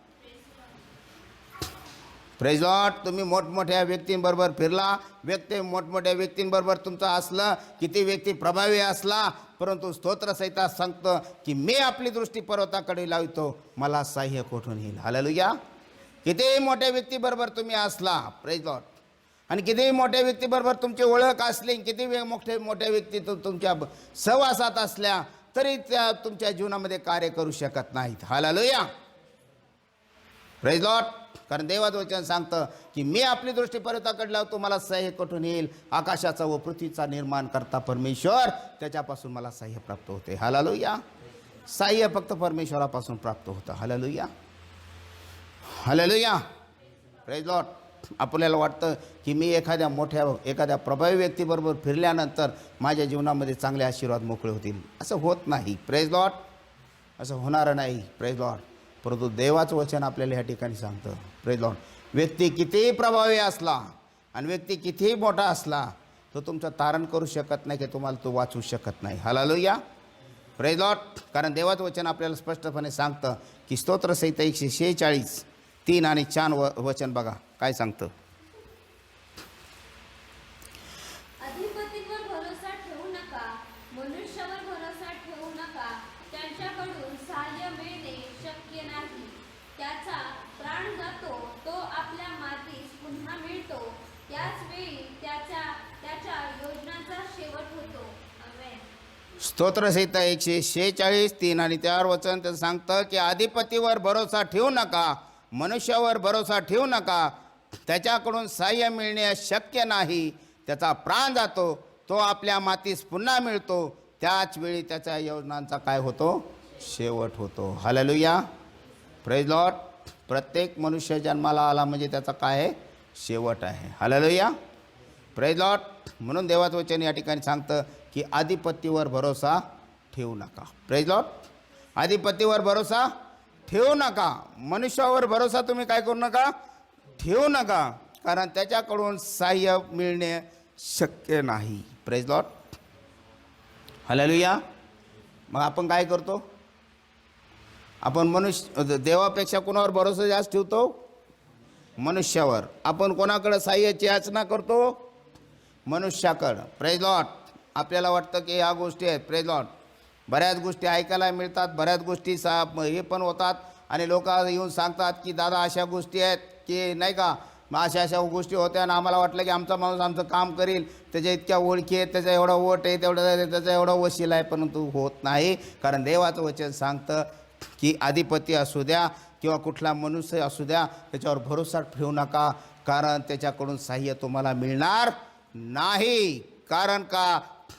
Praise Lord. तुम्ही मोठमोठ्या व्यक्तींबरोबर फिरला, मोठमोठ्या व्यक्तींबरोबर तुमचं असलं, किती व्यक्ती प्रभावी असला, परंतु स्तोत्रसंहिता सांगतं की मी आपली दृष्टी पर्वताकडे लावितो, मला सहाय्य कोठून येईल. हालेलुया. कितीही मोठ्या व्यक्तीबरोबर तुम्ही असला, प्रेज लॉर्ड, आणि कितीही मोठ्या व्यक्तीबरोबर तुमची ओळख असली, किती मोठ्या व्यक्ती तुमच्या सहवासात असल्या तरी त्या तुमच्या जीवनामध्ये कार्य करू शकत नाहीत. हालेलुया. Praise Lord. कारण देवाचं वचन सांगतं की मी आपली दृष्टी पर्वताकडे लावतो, मला सहाय्य कुठून येईल. आकाशाचा व पृथ्वीचा निर्माण करता परमेश्वर, त्याच्यापासून मला सहाय्य प्राप्त होते. हालेलुया. सहाय्य फक्त परमेश्वरापासून प्राप्त होतं. हालेलुया. हालेलुया. Praise Lord. आपल्याला वाटतं की मी एखाद्या प्रभावी व्यक्तीबरोबर फिरल्यानंतर माझ्या जीवनामध्ये चांगले आशीर्वाद मोकळे होतील. असं होत नाही. Praise Lord. असं होणारं नाही. Praise Lord. परंतु देवाचं वचन आपल्याला ह्या ठिकाणी सांगतं, प्रेज लॉर्ड, व्यक्ती कितीही प्रभावी असला आणि व्यक्ती कितीही मोठा असला तो तुमचं तारण करू शकत नाही, की तुम्हाला तो वाचू शकत नाही. हालेलुया. Praise Lord. कारण देवाचं वचन आपल्याला स्पष्टपणे सांगतं की स्तोत्रसंहिता 146 3 आणि 4 वचन बघा काय सांगतं. अधिपतीवर भरोसा ठेवू नका, मनुष्यावर भरोसा ठेवू नका, त्यांच्याकडून सहाय्य मिळणे शक्य नाही. त्याचा प्राण जातो, तो आपल्या मातीस पुन्हा मिळतो, त्याच वेळी त्याच्या योजनांचा शेवट होतो. आमेन. स्तोत्रसंहिता 146 3 आणि 4 वचन ते सांगतं की अधिपतीवर भरोसा ठेवू नका, मनुष्यावर भरोसा ठेवू नका, त्याच्याकडून सहाय्य मिळणे शक्य नाही. त्याचा प्राण जातो, तो आपल्या मातीस पुन्हा मिळतो, त्याच वेळी त्याच्या योजनांचा काय होतो, शेवट होतो. हालेलुया. Praise Lord. प्रत्येक मनुष्य जन्माला आला म्हणजे त्याचा काय आहे, शेवट आहे. हालेलुया. Praise Lord. म्हणून देवाचं वचन या ठिकाणी सांगतं की अधिपतीवर भरोसा ठेवू नका. Praise Lord. अधिपतीवर भरोसा ठेवू नका, मनुष्यावर भरोसा तुम्ही काय करू नका, ठेवू नका, कारण त्याच्याकडून सहाय्य मिळणे शक्य नाही. Praise Lord. हालेलुया. मग आपण काय करतो, आपण देवापेक्षा कोणावर भरोसा जास्त ठेवतो, मनुष्यावर. आपण कोणाकडे सहाय्याची याचना करतो, मनुष्याकडं. Praise Lord. आपल्याला वाटतं की ह्या गोष्टी आहेत. Praise Lord. बऱ्याच गोष्टी ऐकायला मिळतात, बऱ्याच गोष्टी हे पण होतात आणि लोक येऊन सांगतात की दादा अशा गोष्टी आहेत की नाही का, मग अशा गोष्टी होत्या आणि आम्हाला वाटलं की आमचा माणूस आमचं काम करील, त्याच्या इतक्या ओळखी आहेत, त्याचा एवढा ओट आहे, त्याचा एवढा वशील आहे, परंतु होत नाही. कारण देवाचं वचन सांगतं की अधिपती असू द्या किंवा कुठला मनुष्य असू द्या, त्याच्यावर भरोसा ठेवू नका, कारण त्याच्याकडून सहाय्य तुम्हाला मिळणार नाही.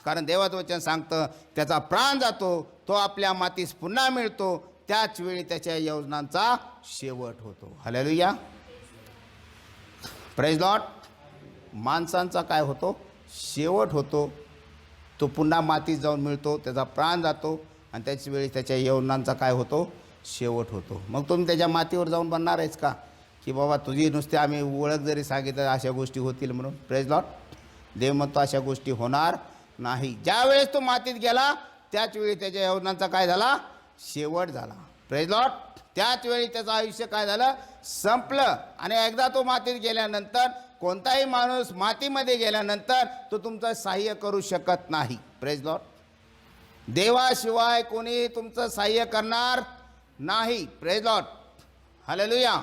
कारण देवाचं वचन सांगतं त्याचा प्राण जातो, तो आपल्या मातीस पुन्हा मिळतो, त्याच वेळी त्याच्या योजनांचा शेवट होतो. हालेलुया. Praise Lord. माणसांचा काय होतो, शेवट होतो, तो पुन्हा मातीत जाऊन मिळतो, त्याचा प्राण जातो आणि त्याच वेळी त्याच्या योजनांचा काय होतो, शेवट होतो. मग तुम्ही त्याच्या मातीवर जाऊन बनणार आहेच का की बाबा तुझी नुसते आम्ही ओळख जरी सांगितलं अशा गोष्टी होतील म्हणून. Praise Lord. देव म्हणतो अशा गोष्टी होणार नाही. ज्या वेळेस तो मातीत गेला त्याच वेळी त्याच्या योजनांचा काय झाला, शेवट झाला. Praise Lord. त्याच वेळी त्याचं आयुष्य काय झालं, संपलं. आणि एकदा तो मातीत गेल्यानंतर, कोणताही माणूस मातीमध्ये गेल्यानंतर तो तुमचं सहाय्य करू शकत नाही. Praise Lord. देवाशिवाय कोणी तुमचं सहाय्य करणार नाही. Praise Lord. हालेलुया.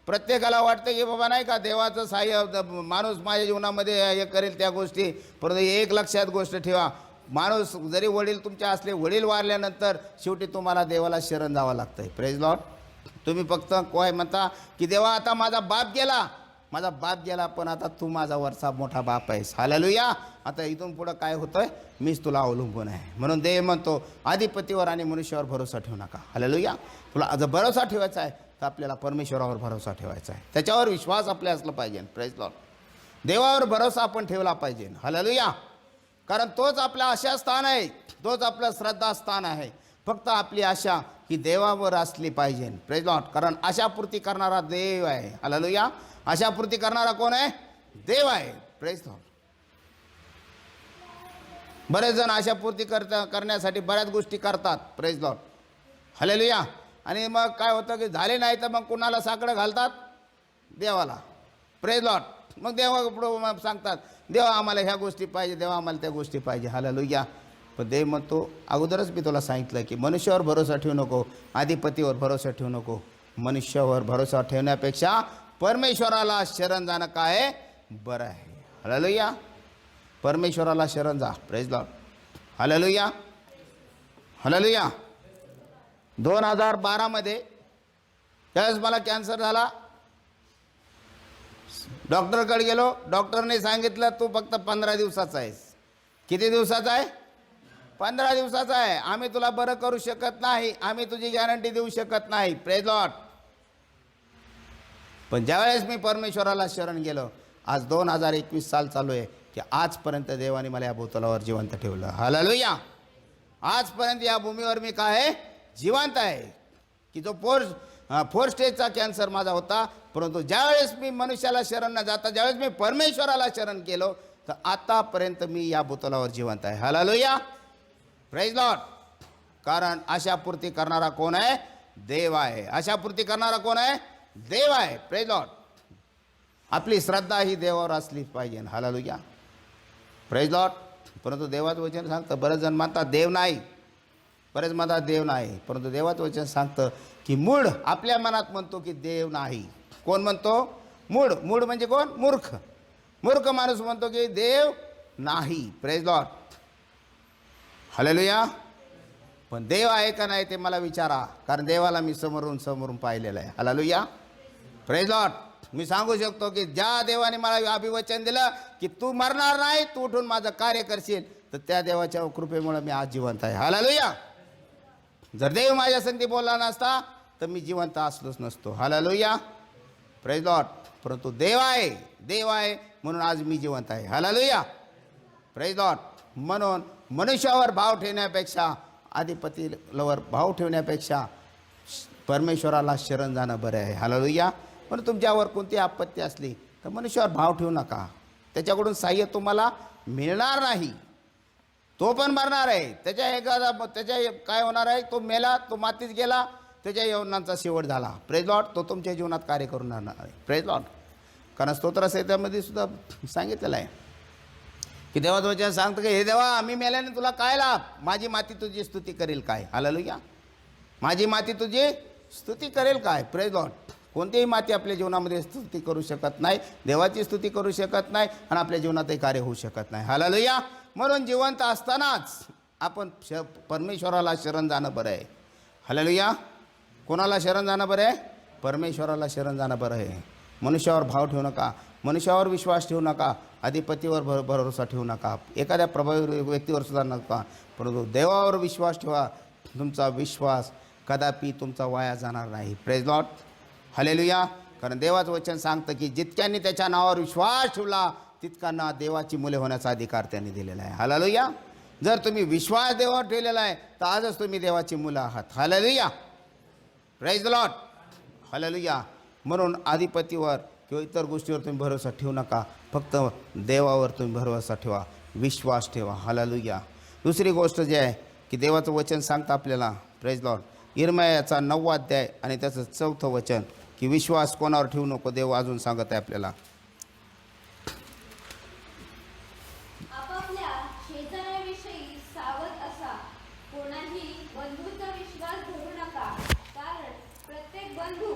प्रत्येकाला वाटतं की बाबा नाही का देवाचं सहाय्य माणूस माझ्या जीवनामध्ये हे करेल त्या गोष्टी, परंतु एक लक्षात गोष्ट ठेवा, माणूस जरी वडील तुमचे असले, वडील वारल्यानंतर शेवटी तुम्हाला देवाला शरण जावं लागतंय. Praise Lord. तुम्ही फक्त काय म्हणता की देवा आता माझा बाप गेला, पण आता तू माझा वरचा मोठा बाप आहेस. हालेलुया. आता इथून पुढं काय होतंय, मीच तुला अवलंबून आहे. म्हणून देव म्हणतो अधिपतीवर आणि मनुष्यावर भरोसा ठेवू नका. हालेलुया. तुला जर भरोसा ठेवायचा आहे तर आपल्याला परमेश्वरावर भरोसा ठेवायचा आहे, त्याच्यावर विश्वास आपल्या असला पाहिजे. Praise Lord. देवावर भरोसा आपण ठेवला पाहिजे. हालेलुया. कारण तोच आपला आशा स्थान आहे, तोच आपलं श्रद्धास्थान आहे. फक्त आपली आशा ही देवावर असली पाहिजे. Praise Lord. कारण आशापूर्ती करणारा देव आहे. हालेलुया. आशापूर्ती करणारा कोण आहे? देव आहे. Praise Lord. बरेच जण आशापूर्ती करण्यासाठी बऱ्याच गोष्टी करतात. Praise Lord. हालेलुया. आणि मग काय होतं की झाले नाही तर मग कुणाला साकडं घालतात? देवाला. Praise Lord. मग देवा पुढं सांगतात देवा आम्हाला ह्या गोष्टी पाहिजे, देवा आम्हाला त्या गोष्टी पाहिजे. हालेलुया. पण देव म्हणतो अगोदरच मी तुला सांगितलं की मनुष्यावर भरोसा ठेवू नको, अधिपतीवर भरोसा ठेवू नको. मनुष्यावर भरोसा ठेवण्यापेक्षा परमेश्वराला शरण जाणं काय बरं आहे. हालेलुया. परमेश्वराला शरण जा. Praise Lord. हालेलुया. हालेलुया. 2012 त्यावेळेस मला कॅन्सर झाला. डॉक्टरकडे गेलो. डॉक्टरने सांगितलं तू फक्त 15 दिवसाचा आहेस. किती दिवसाचा आहे? 15 दिवसाचा आहे. आम्ही तुला बरं करू शकत नाही, आम्ही तुझी गॅरंटी देऊ शकत नाही. Praise Lord. पण ज्यावेळेस मी परमेश्वराला शरण गेलो, आज 2021 साल चालू आहे की आजपर्यंत देवाने मला या भूतलावर जिवंत ठेवलं. हालेलुया. आजपर्यंत या भूमीवर मी काय आहे? जिवंत आहे. की जो फोर स्टेजचा कॅन्सर माझा होता, परंतु ज्यावेळेस मी मनुष्याला शरण न जाता ज्यावेळेस मी परमेश्वराला शरण केलो तर आतापर्यंत मी या भूतलावर जिवंत आहे. हालेलुया. Praise Lord. कारण आशापूर्ती करणारा कोण आहे? देव आहे. आशापूर्ती करणारा कोण आहे? देव आहे. Praise Lord. आपली श्रद्धा ही देवावर असली पाहिजे. हालेलुया. Praise Lord. परंतु देवाचं वचन सांगतं, बरेच जण म्हणतात देव नाही, बरेच म्हणतात देव नाही, परंतु देवाचं वचन सांगतं की मूढ आपल्या मनात म्हणतो की देव नाही. कोण म्हणतो? मूढ. मूढ म्हणजे कोण? मूर्ख. मूर्ख माणूस म्हणतो की देव नाही. Praise Lord. हालेलुया. पण देव आहे का नाही ते मला विचारा, कारण देवाला मी समोरून पाहिलेलं आहे. हालेलुया. Praise Lord. मी सांगू शकतो की ज्या देवाने मला अभिवचन दिलं की तू मरणार नाही, तू उठून माझं कार्य करशील, तर त्या देवाच्या कृपेमुळे मी आज जिवंत आहे. हालेलुया. जर देव माझ्या संधी बोलला नसता तर मी जिवंत असलोच नसतो. हालेलुया. Praise Lord. परंतु देव आहे म्हणून आज मी जिवंत आहे. हालेलुया. Praise Lord. म्हणून मनुष्यावर भाव ठेवण्यापेक्षा, अधिपतीवर भाव ठेवण्यापेक्षा परमेश्वराला शरण जाणं बरं आहे. हालेलुया. पण तुमच्यावर कोणती आपत्ती असली तर मनुष्यावर भाव ठेवू नका. त्याच्याकडून सहाय्य तुम्हाला मिळणार नाही. तो पण मरणार आहे. त्याच्या काय होणार आहे? तो मेला, तो मातीत गेला, त्याच्या यवनांचा शेवट झाला. Praise Lord. तो तुमच्या जीवनात कार्य करून राहणार आहे. Praise Lord. कारण स्तोत्रसंहितेमध्ये सुद्धा सांगितलेलं आहे की देवाचं वचन सांगतं की हे देवा मी मेल्याने तुला काय लाभ? माझी माती तुझी स्तुती करेल काय? हालेलुया. माझी माती तुझी स्तुती करेल काय? Praise Lord. कोणतीही माती आपल्या जीवनामध्ये स्तुती करू शकत नाही, देवाची स्तुती करू शकत नाही आणि आपल्या जीवनातही कार्य होऊ शकत नाही. हालेलुया. म्हणून जिवंत असतानाच आपण परमेश्वराला शरण जाणं बरं आहे. हालेलुया. कोणाला शरण जाणं बरं आहे? परमेश्वराला शरण जाणं बरं आहे. मनुष्यावर भाव ठेवू नका, मनुष्यावर विश्वास ठेवू नका, अधिपतीवर भरोसा ठेवू नका, एखाद्या प्रभावी व्यक्तीवर सुद्धा नका, परंतु देवावर विश्वास ठेवा. तुमचा विश्वास कदापि तुमचा वाया जाणार नाही. Praise Lord. हालेलुया. कारण देवाचं वचन सांगतं की जितक्यांनी त्याच्या नावावर विश्वास ठेवला तितक्यांना देवाची मुले होण्याचा अधिकार त्यांनी दिलेला आहे. हालेलुया. जर तुम्ही विश्वास देवावर ठेवलेला आहे तर आजच तुम्ही देवाची मुलं आहात. Hallelujah. Praise the Lord. Hallelujah. म्हणून अधिपतीवर किंवा इतर गोष्टीवर तुम्ही भरोसा ठेवू नका, फक्त देवावर तुम्ही भरोसा ठेवा, विश्वास ठेवा. हालेलुया. दुसरी गोष्ट जी आहे की देवाचं वचन सांगतं आपल्याला, प्रेज लॉर्ड, इर्मयाचा 9वा अध्याय आणि त्याचं 4थं वचन की विश्वास कोणावर ठेवू नको. देव अजून सांगत आहे आपल्याला, आपापल्या शेजाऱ्याविषयी सावध असा, कोणाही बंधूचा विश्वास धरू नका, कारण प्रत्येक बंधू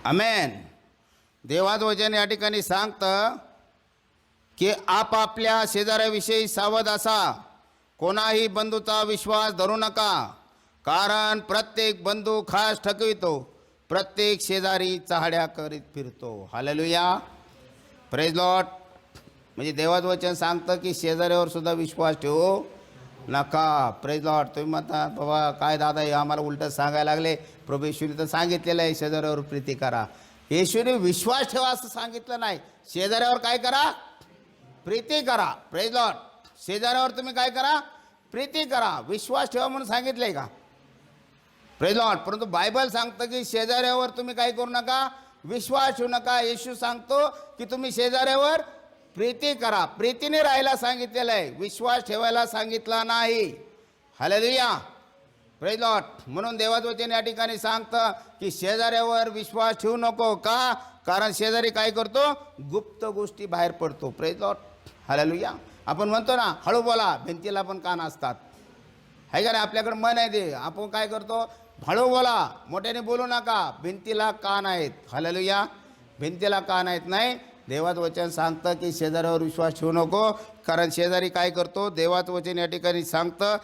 आमेन. देवाचं वचन या ठिकाणी सांगतं की आपापल्या शेजाऱ्याविषयी सावध असा, कोणाही बंधूचा विश्वास धरू नका, कारण प्रत्येक बंधू खास ठकवितो, प्रत्येक शेजारी चहाड्या करीत फिरतो. Hallelujah, praise Lord. म्हणजे देवाचं वचन सांगतं की शेजाऱ्यावर सुद्धा विश्वास ठेवू नका. Praise Lord. तुम्ही म्हणता बाबा काय दादा हे आम्हाला उलटं सांगायला लागले, प्रभू येशूने तर सांगितलेलं आहे शेजाऱ्यावर प्रीती करा. येशूने विश्वास ठेवा असं सांगितलं नाही, शेजाऱ्यावर काय करा, प्रीती करा. Praise Lord. शेजाऱ्यावर तुम्ही काय करा, प्रीती करा. विश्वास ठेवा म्हणून सांगितलंय का? Praise Lord. परंतु बायबल सांगतं की शेजाऱ्यावर तुम्ही काय करू नका, विश्वास ठेवू नका. येशू सांगतो की तुम्ही शेजाऱ्यावर प्रीती करा. प्रीतीने राहायला सांगितलेलं आहे, विश्वास ठेवायला सांगितला नाही. Hallelujah, praise Lord. म्हणून देवाचं वचन या ठिकाणी सांगतं की शेजाऱ्यावर विश्वास ठेवू नको. का? कारण शेजारी काय करतो, गुप्त गोष्टी बाहेर पडतो. Praise Lord. हालेलुया. आपण म्हणतो ना हळू बोला, भिंतीला पण कान असतात. आहे का नाही? आपल्याकडे मन आहे ते, आपण काय करतो, हळू बोला, मोठ्याने बोलू नका, भिंतीला कान आहेत. हालेलुया, भिंतीला कान आहेत. नाही, देवाचं वचन सांगतं की शेजाऱ्यावर विश्वास ठेवू नको, कारण शेजारी काय करतो, देवाचं वचन या ठिकाणी सांगतं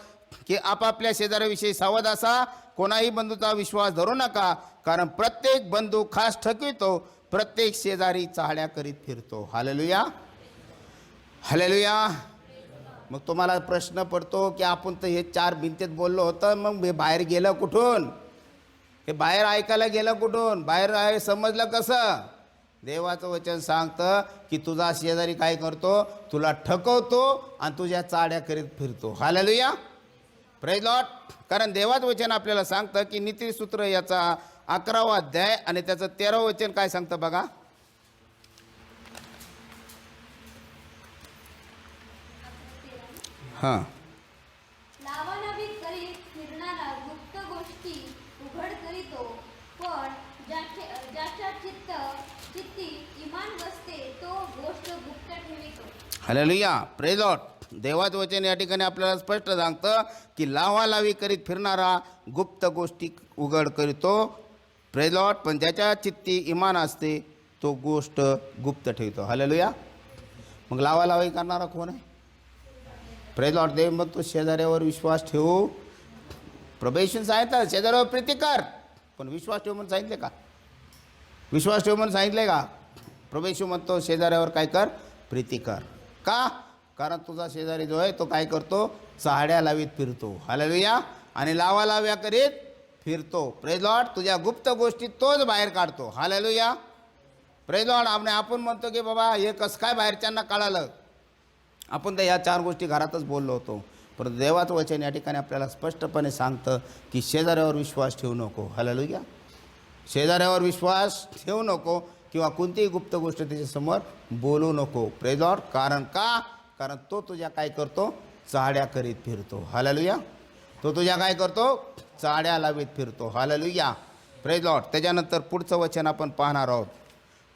की आपापल्या शेजाऱ्याविषयी सावध असा, कोणाही बंधूचा विश्वास धरू नका, कारण प्रत्येक बंधू खास ठकवितो, प्रत्येक शेजारी चहाड्या करीत फिरतो. Hallelujah, hallelujah. मग तुम्हाला प्रश्न पडतो की आपण तर हे चार भिंतीत बोललो होतं, मग हे बाहेर गेलं कुठून, हे बाहेर ऐकायला गेलं कुठून, बाहेर समजलं कसं? देवाचं वचन सांगतं की तुझा शेजारी काय करतो, तुला ठकवतो आणि तुझ्या चाड्या करीत फिरतो. Hallelujah, praise Lord. कारण देवाचं वचन आपल्याला सांगतं की नीतिसूत्र याचा 11वा अध्याय आणि त्याचं 13वं वचन काय सांगतं बघा. हां, लावालावीत करीत फिरणारा गुप्त गोष्टी उघड करीतो, पण ज्याच्या चित्ती इमान बसते तो गोष्ट गुप्त ठेवितो. Hallelujah, praise Lord. देवाचं वचन या ठिकाणी आपल्याला स्पष्ट सांगतं की लावालावी करीत फिरणारा गुप्त गोष्टी उघड करीतो. Praise Lord. पण ज्याच्या चित्ती इमान असते तो गोष्ट गुप्त ठेवतो. हालेलुया. मग लावालावी करणारा कोण आहे? Praise Lord. देव मग तो शेजाऱ्यावर विश्वास ठेवू, प्रभेशन सांगितलं शेजाऱ्यावर प्रीती कर, पण विश्वास ठेव म्हणून सांगितले का? विश्वास ठेव म्हणून सांगितले का? प्रभेशू म्हणतो शेजाऱ्यावर काय कर, प्रीती कर. का? कारण तुझा शेजारी जो आहे तो काय करतो, चहाड्या लावीत फिरतो. हालेलुया. आणि लावालाव्या करीत फिरतो. Praise Lord. तुझ्या गुप्त गोष्टी तोच बाहेर काढतो. Hallelujah, praise Lord. आपण म्हणतो की बाबा हे कसं काय बाहेरच्यांना कळालं, आपण तर या चार गोष्टी घरातच बोललो होतो. परंतु देवाचं वचन या ठिकाणी आपल्याला स्पष्टपणे सांगतं की शेजाऱ्यावर विश्वास ठेवू नको. हालेलुया, शेजाऱ्यावर विश्वास ठेवू नको किंवा कोणतीही गुप्त गोष्ट त्याच्यासमोर बोलू नको. Praise Lord. कारण का? कारण तो तुझ्या काय करतो, चाड्या करीत फिरतो. हालेलुया. तो तुझ्या काय करतो, चाड्या लावीत फिरतो. Hallelujah, praise Lord. त्याच्यानंतर पुढचं वचन आपण पाहणार आहोत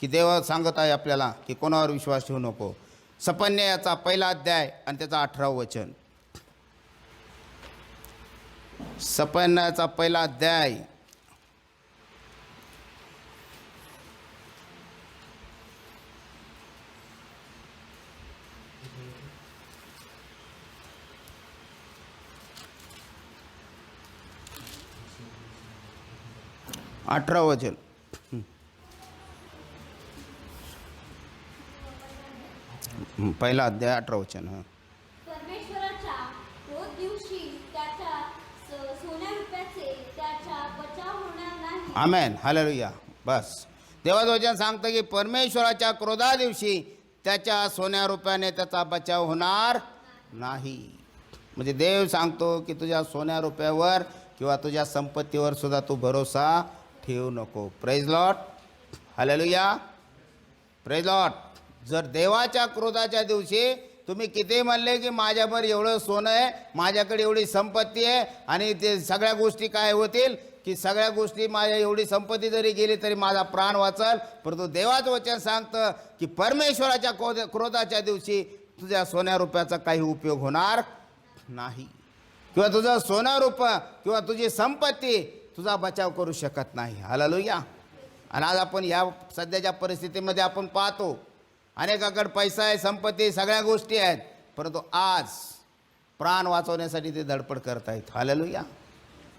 की देव सांगत आहे आपल्याला की कोणावर विश्वास ठेवू नको. सपन्य याचा 1ला अध्याय आणि त्याचा 18वं वचन. सपन्याचा 1ला अध्याय अठरावं वचन. 1ला अध्याय 18वं वचन. हां, परमेश्वराच्या रोज दिवशी त्याच्या सोन्या रुपयाचे त्याचा बचाव होणार नाही. आमेन. हालेलुया. बस देवाचं वचन सांगतं की परमेश्वराच्या क्रोधा दिवशी त्याच्या सोन्या रुपयाने त्याचा बचाव होणार नाही. म्हणजे देव सांगतो की तुझ्या सोन्या रुपयावर किंवा तुझ्या संपत्तीवर सुद्धा तू भरोसा ठेवू नको. Praise Lord. Hallelujah, praise Lord. जर देवाच्या क्रोधाच्या दिवशी तुम्ही किती म्हणले की माझ्यावर एवढं सोनं आहे, माझ्याकडे एवढी संपत्ती आहे आणि ते सगळ्या गोष्टी काय होतील की सगळ्या गोष्टी माझ्या एवढी संपत्ती जरी गेली तरी माझा प्राण वाचल, परंतु देवाचं वचन सांगतं की परमेश्वराच्या क्रोधाच्या दिवशी तुझ्या सोन्या रुपयाचा काही उपयोग होणार नाही किंवा तुझं सोनं रुपं किंवा तुझी संपत्ती तुझा बचाव करू शकत नाही. हालेलुया. आणि आज आपण या सध्याच्या परिस्थितीमध्ये आपण पाहतो अनेकाकडे पैसा आहे, संपत्ती, सगळ्या गोष्टी आहेत, परंतु आज प्राण वाचवण्यासाठी ते धडपड करत आहेत. हालेलुया.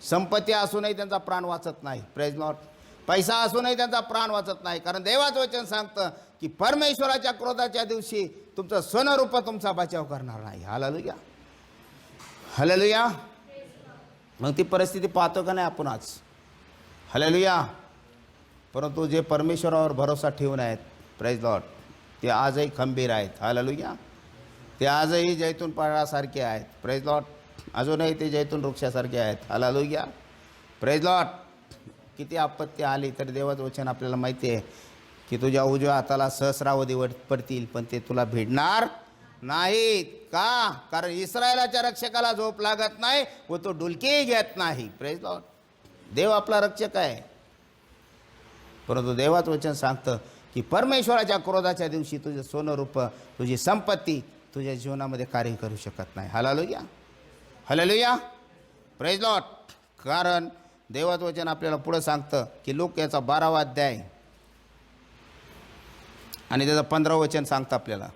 संपत्ती असूनही त्यांचा प्राण वाचत नाही. Praise Lord. पैसा असूनही त्यांचा प्राण वाचत नाही, कारण देवाचं वचन सांगतं की परमेश्वराच्या क्रोधाच्या दिवशी तुमचं सोनरूप तुमचा बचाव करणार नाही. हालेलुया. हालेलुया. मग ती परिस्थिती पाहतो का नाही आपण आज? हालेलुया. परंतु जे परमेश्वरावर भरोसा ठेवून आहेत, प्रेज लॉर्ड, ते आजही खंबीर आहेत. हालेलुया. ते आजही जैतून पाळासारखे आहेत. Praise Lord. अजूनही ते जैतून वृक्षासारखे आहेत. हालेलुया. Praise Lord. किती आपत्ती आली तरी देवाचं वचन आपल्याला माहिती आहे की तुझ्या उजव्या हाताला सहस्रावधी पडतील, पण ते तुला भिडणार नाहीत. का? कारण इस्रायलाच्या रक्षकाला झोप लागत नाही व तो डुलकीही घेत नाही. Praise Lord. देव आपला रक्षक आहे, परंतु देवाचं वचन सांगतं की परमेश्वराच्या क्रोधाच्या दिवशी तुझं सोनरूप, तुझी संपत्ती तुझ्या जीवनामध्ये कार्य करू शकत नाही. हालेलुया. हालेलुया. Praise Lord. कारण देवाचं वचन आपल्याला पुढं सांगतं की लोक याचा 12वा अध्याय आणि त्याचं 15वं वचन सांगतं आपल्याला.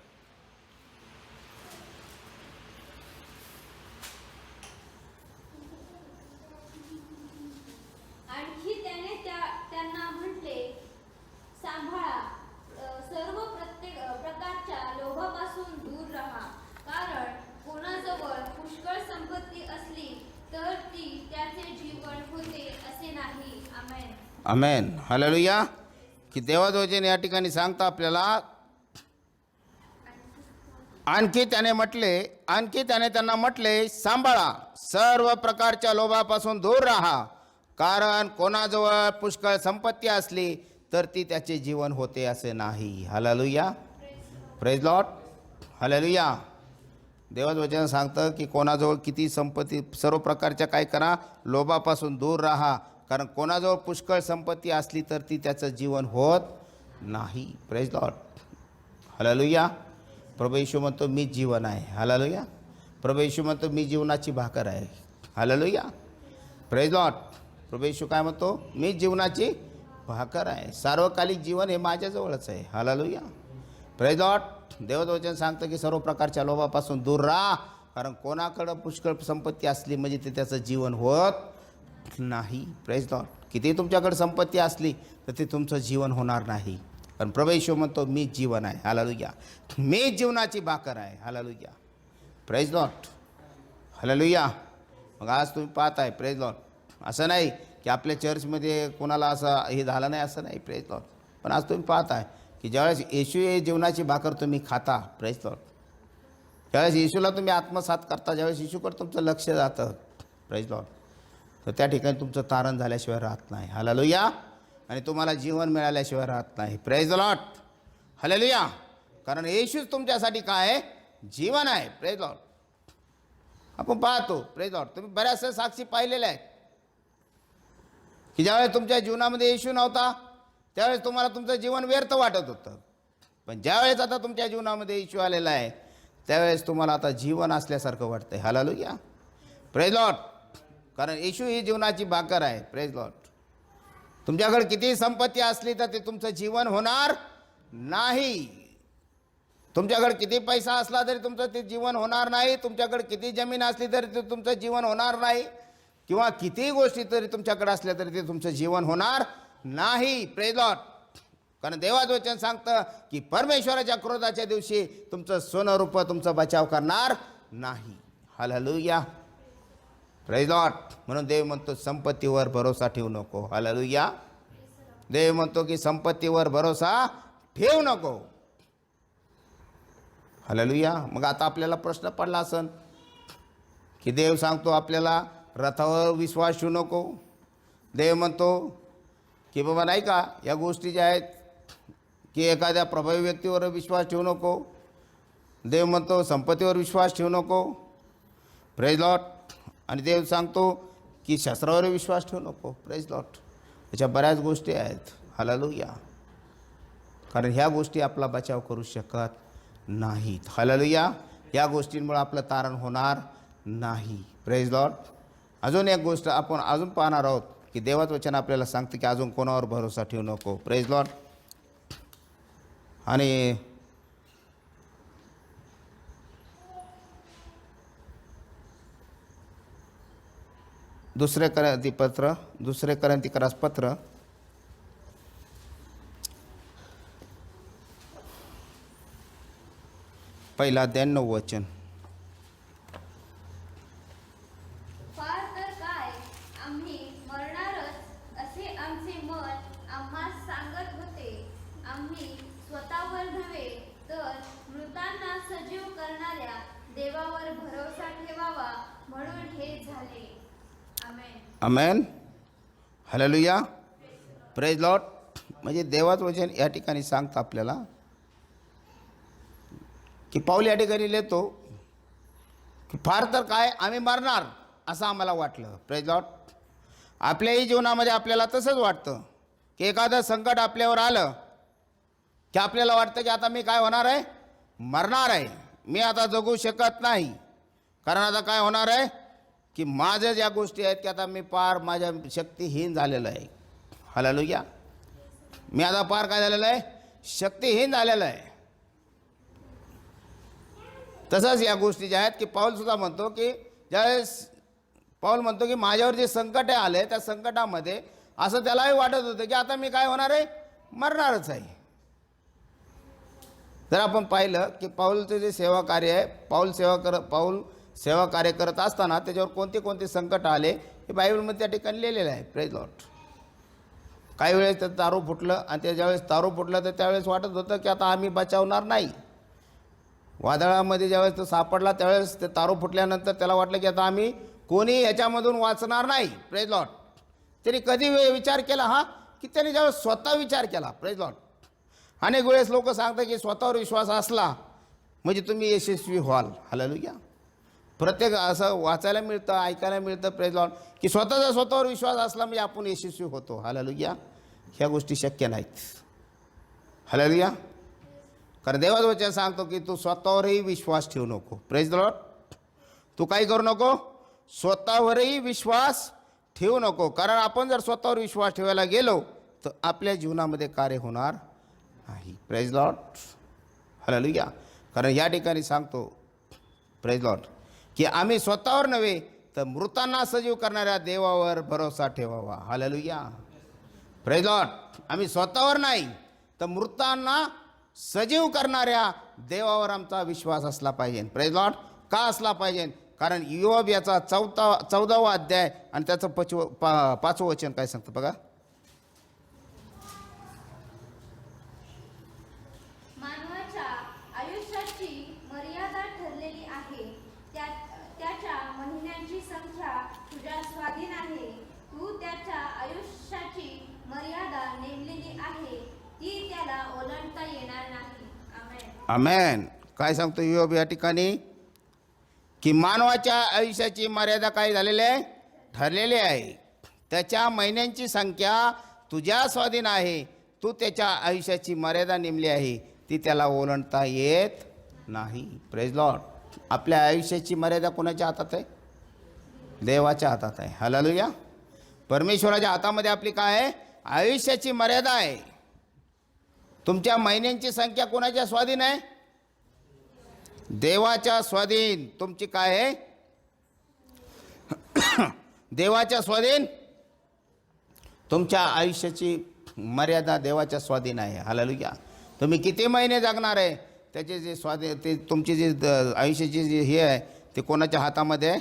आणखी त्याने त्यांना म्हटले, सांभाळा, सर्व प्रकारच्या लोभापासून दूर राहा, कारण कोणाजवळ पुष्कळ संपत्ती असली तर ती त्याचे जीवन होते असे नाही. आमेन. आमेन. हालेलुया. की देवाचं वचन या ठिकाणी सांगतं आपल्याला, आणखी त्याने त्यांना म्हटले, सांभाळा, सर्व प्रकारच्या लोभापासून दूर राहा, कारण कोणाजवळ पुष्कळ संपत्ती असली तर ती त्याचे जीवन होते असे नाही. हालेलुया. Praise Lord. हालेलुया. देवाचं वचन सांगतं की कोणाजवळ किती संपत्ती, सर्व प्रकारच्या काय करा, लोभापासून दूर राहा, कारण कोणाजवळ पुष्कळ संपत्ती असली तर ती त्याचं जीवन होत नाही. Praise Lord. हालेलुया. प्रभू येशू म्हणतो मी जीवन आहे. हालेलुया. प्रभू येशू म्हणतो मी जीवनाची भाकर आहे. हालेलुया. Praise Lord. प्रभू येशू काय म्हणतो? मी जीवनाची भाकर आहे. सार्वकालिक जीवन हे माझ्याजवळच आहे. हालेलुया. Praise Lord. देवाचं वचन सांगतं की सर्व प्रकारच्या लोभापासून दूर राहा, कारण कोणाकडं पुष्कळ संपत्ती असली म्हणजे ते त्याचं जीवन होत नाही. Praise Lord. किती तुमच्याकडे संपत्ती असली तर ते तुमचं जीवन होणार नाही, कारण प्रभू येशू म्हणतो मी जीवन आहे. हालेलुया. मी जीवनाची भाकर आहे. हालेलुया. Praise Lord. हालेलुया. मग आज तुम्ही पाहताय, प्रेज लॉर्ड, असं नाही की आपल्या चर्चमध्ये कोणाला असं हे झालं नाही, असं नाही. Praise Lord. पण आज तुम्ही पाहताय की ज्यावेळेस येशू हे जीवनाची भाकर तुम्ही खाता, प्रेज लॉर्ड, ज्यावेळेस येशूला तुम्ही आत्मसात करता, ज्यावेळेस येशूकडे तुमचं लक्ष जातं, प्रेज लॉर्ड, तर त्या ठिकाणी तुमचं तारण झाल्याशिवाय राहत नाही. हालेलुया. आणि तुम्हाला जीवन मिळाल्याशिवाय राहत नाही. Praise Lord. हालेलुया. कारण येशूच तुमच्यासाठी काय आहे? जीवन आहे. Praise Lord. आपण पाहतो, प्रेज लॉर्ड, तुम्ही बऱ्याचशा साक्षी पाहिलेल्या आहेत की ज्यावेळेस तुमच्या जीवनामध्ये येशू नव्हता त्यावेळेस तुम्हाला तुमचं जीवन व्यर्थ वाटत होतं, पण ज्यावेळेस आता तुमच्या जीवनामध्ये येशू आलेला आहे त्यावेळेस तुम्हाला आता जीवन असल्यासारखं वाटतंय. हालेलुया. Praise Lord. कारण येशू ही जीवनाची भाकर आहे. Praise Lord. तुमच्याकडे किती संपत्ती असली तर ते तुमचं जीवन होणार नाही. तुमच्याकडे किती पैसा असला तरी तुमचं ते जीवन होणार नाही. तुमच्याकडे किती जमीन असली तरी ते तुमचं जीवन होणार नाही, किंवा किती गोष्टी तरी तुमच्याकडे असल्या तरी ते तुमचं जीवन होणार नाही. Praise Lord. कारण देवाचं वचन सांगतं की परमेश्वराच्या क्रोधाच्या दिवशी तुमचं सोनरूप तुमचा बचाव करणार नाही. हालेलुया. Praise Lord. म्हणून देव म्हणतो संपत्तीवर भरोसा ठेवू नको. हालेलुया. देव म्हणतो की संपत्तीवर भरोसा ठेवू नको. हालेलुया. मग आता आपल्याला प्रश्न पडला असन की देव सांगतो आपल्याला रथावर विश्वास ठेवू नको. देव म्हणतो की बाबा नाही का या गोष्टी ज्या आहेत की एखाद्या प्रभावी व्यक्तीवर विश्वास ठेवू नको. देव म्हणतो संपत्तीवर विश्वास ठेवू नको. Praise Lord. आणि देव सांगतो की शस्त्रावर विश्वास ठेवू नको. Praise Lord. याच्या बऱ्याच गोष्टी आहेत. हालेलुया. कारण ह्या गोष्टी आपला बचाव करू शकत नाहीत. हालेलुया. या गोष्टींमुळे आपलं तारण होणार नाही. Praise Lord. अजून एक गोष्ट आपण अजून पाहणार आहोत की देवाचं वचन आपल्याला सांगतं की अजून कोणावर भरोसा ठेवू नको. Praise Lord. आणि दुसरे करंथीकरास पत्र पहिला अध्याय 9 वचन. फार तर काय आम्ही मरणारच असे आमचे मन आम्हास सांगत होते. आम्ही स्वतःवर नव्हे तर मृतांना सजीव करणाऱ्या देवावर भरोसा ठेवावा म्हणून हे झाले. आमेन. आमेन. हालेलुया. Praise Lord. म्हणजे देवाचं वचन या ठिकाणी सांगतं आपल्याला की पाऊल या ठिकाणी लिहितो की फार तर काय आम्ही मरणार असं आम्हाला वाटलं. Praise Lord. आपल्याही जीवनामध्ये आपल्याला तसंच वाटतं की एखादं संकट आपल्यावर आलं की आपल्याला वाटतं की आता मी काय होणार आहे, मरणार आहे, मी आता जगू शकत नाही. कारण आता काय होणार आहे की माझ्या ज्या गोष्टी आहेत की आता मी पार माझ्या शक्तिहीन झालेलं आहे. हालेलुया. मी आता पार काय झालेलं आहे, शक्तिहीन झालेलं आहे. तसंच या गोष्टी ज्या आहेत की पाऊलसुद्धा म्हणतो की ज्यावेळेस पाऊल म्हणतो की माझ्यावर जे संकट आले त्या संकटामध्ये असं त्यालाही वाटत होतं की आता मी काय होणार आहे, मरणारच आहे. जर आपण पाहिलं की पाऊलचं जे सेवा कार्य आहे, पाऊल सेवा कार्य करत असताना त्याच्यावर कोणते कोणते संकट आले हे बायबलमध्ये त्या ठिकाणी लिहिलेलं आहे. Praise Lord. काही वेळेस तर तारू फुटलं आणि त्या ज्यावेळेस तारू फुटलं तर त्यावेळेस वाटत होतं की आता आम्ही बचावणार नाही. वादळामध्ये ज्यावेळेस तो सापडला त्यावेळेस ते तारू फुटल्यानंतर त्याला वाटलं की आता आम्ही कोणी याच्यामधून वाचणार नाही. Praise Lord. त्यांनी कधी विचार केला हा की त्याने ज्यावेळेस स्वतः विचार केला. Praise Lord. अनेक वेळेस लोक सांगतात की स्वतःवर विश्वास असला म्हणजे तुम्ही यशस्वी व्हाल. हालेलुया. प्रत्येक असं वाचायला मिळतं, ऐकायला मिळतं. Praise Lord. की स्वतःवर विश्वास असला म्हणजे आपण यशस्वी होतो. हालेलुया. ह्या गोष्टी शक्य नाहीत. हालेलुया. कारण देवाचं वचन सांगतो की तू स्वतःवरही विश्वास ठेवू नको. Praise Lord. तू काही करू नको, स्वतःवरही विश्वास ठेवू नको. कारण आपण जर स्वतःवर विश्वास ठेवायला गेलो तर आपल्या जीवनामध्ये कार्य होणार नाही. Praise Lord. हालेलुया. कारण या ठिकाणी सांगतो प्रेज लॉर्ड की आम्ही स्वतःवर नव्हे तर मृतांना सजीव करणाऱ्या देवावर भरोसा ठेवावा. हालेलुया. Praise Lord. आम्ही स्वतःवर नाही तर मृतांना सजीव करणाऱ्या देवावर आमचा विश्वास असला पाहिजे. Praise Lord. का असला पाहिजे? कारण योब याचा 14वा अध्याय आणि त्याचं 5वं वचन काय सांगतं बघा. मानवाच्या आयुष्याची मर्यादा ठरलेली आहे. त्याच्या महिन्यांची संख्या तुझ्या स्वाधीन आहे. तू त्याच्या आयुष्याची मर्यादा नेमलेली आहे, ती त्याला ओलांडता येणार नाही. आमेन. आमेन. काय सांगतो योब या ठिकाणी की मानवाच्या आयुष्याची मर्यादा काय झालेली आहे, ठरलेली आहे. त्याच्या महिन्यांची संख्या तुझ्या स्वाधीन आहे. तू त्याच्या आयुष्याची मर्यादा नेमली आहे, ती त्याला ओलांडता येत नाही. Praise Lord. आपल्या आयुष्याची मर्यादा कोणाच्या हातात आहे? देवाच्या हातात आहे. हालेलुया. परमेश्वराच्या हातामध्ये आपली काय आहे? आयुष्याची मर्यादा आहे. तुमच्या महिन्यांची संख्या कोणाच्या स्वाधीन आहे? देवाच्या स्वाधीन. तुमची काय आहे? देवाच्या स्वाधीन. तुमच्या आयुष्याची मर्यादा देवाच्या स्वाधीन आहे. हालेलुया. तुम्ही किती महिने जगणार आहे त्याचे जे स्वाधीन, ते तुमची जे आयुष्याची जे हे आहे ते कोणाच्या हातामध्ये आहे?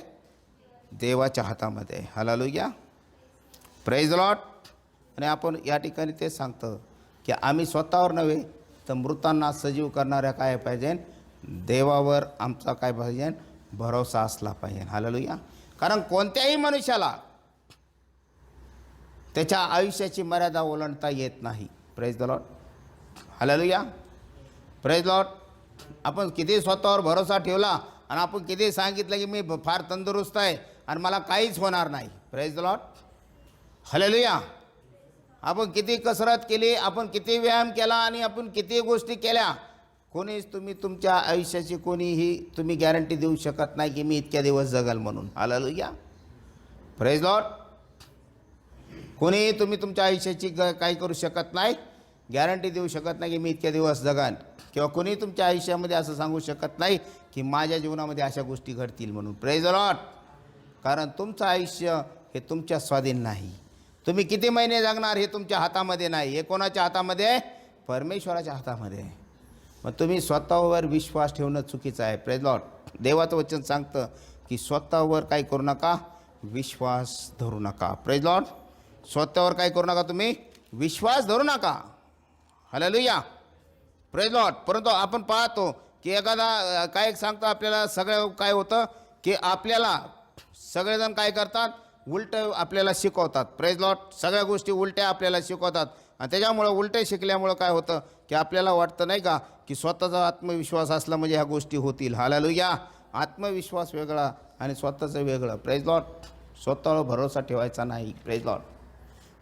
देवाच्या हातामध्ये आहे. हालेलुया. Praise Lord. आणि आपण या ठिकाणी ते सांगतो की आम्ही स्वतःवर नव्हे तर मृतांना सजीव करणाऱ्या काय पाहिजे? देवावर आमचा काय पाहिजे? भरोसा असला पाहिजे. हालेलुया. कारण कोणत्याही मनुष्याला त्याच्या आयुष्याची मर्यादा ओलांडता येत नाही. Praise the Lord. Hallelujah. Praise Lord. आपण किती स्वतःवर भरोसा ठेवला आणि आपण किती सांगितलं की मी फार तंदुरुस्त आहे आणि मला काहीच होणार नाही. Praise the Lord. हालेलुया. आपण किती कसरत केली, आपण किती व्यायाम केला आणि आपण किती गोष्टी केल्या, कोणीच तुम्ही तुमच्या आयुष्याची कोणीही तुम्ही गॅरंटी देऊ शकत नाही की मी इतक्या दिवस जगाल म्हणून. हालेलुया. Praise Lord. कोणी तुम्ही तुमच्या आयुष्याची काही करू शकत नाही, गॅरंटी देऊ शकत नाही की मी इतके दिवस जगान, किंवा कोणी तुमच्या आयुष्यामध्ये असं सांगू शकत नाही की माझ्या जीवनामध्ये अशा गोष्टी घडतील म्हणून. Praise the Lord. कारण तुमचं आयुष्य हे तुमच्या स्वाधीन नाही. तुम्ही किती महिने जगणार हे तुमच्या हातामध्ये नाही. हे कोणाच्या हातामध्ये आहे? परमेश्वराच्या हातामध्ये आहे. मग तुम्ही स्वतःवर विश्वास ठेवणं चुकीचं आहे. Praise Lord. देवाचं वचन सांगतं की स्वतःवर काय करू नका, विश्वास धरू नका. Praise Lord. स्वतःवर काय करू नका, तुम्ही विश्वास धरू नका. हालेलुया. Praise Lord. परंतु आपण पाहतो की एखादा काय सांगतो आपल्याला, सगळं काय होतं की आपल्याला सगळेजण काय करतात, उलटं आपल्याला शिकवतात. Praise Lord. सगळ्या गोष्टी उलट्या आपल्याला शिकवतात आणि त्याच्यामुळं उलटे शिकल्यामुळं काय होतं की आपल्याला वाटतं नाही का की स्वतःचा आत्मविश्वास असला म्हणजे ह्या गोष्टी होतील. हालेलुया. आत्मविश्वास वेगळा आणि स्वतःचं वेगळं. Praise Lord. स्वतःवर भरोसा ठेवायचा नाही. Praise Lord.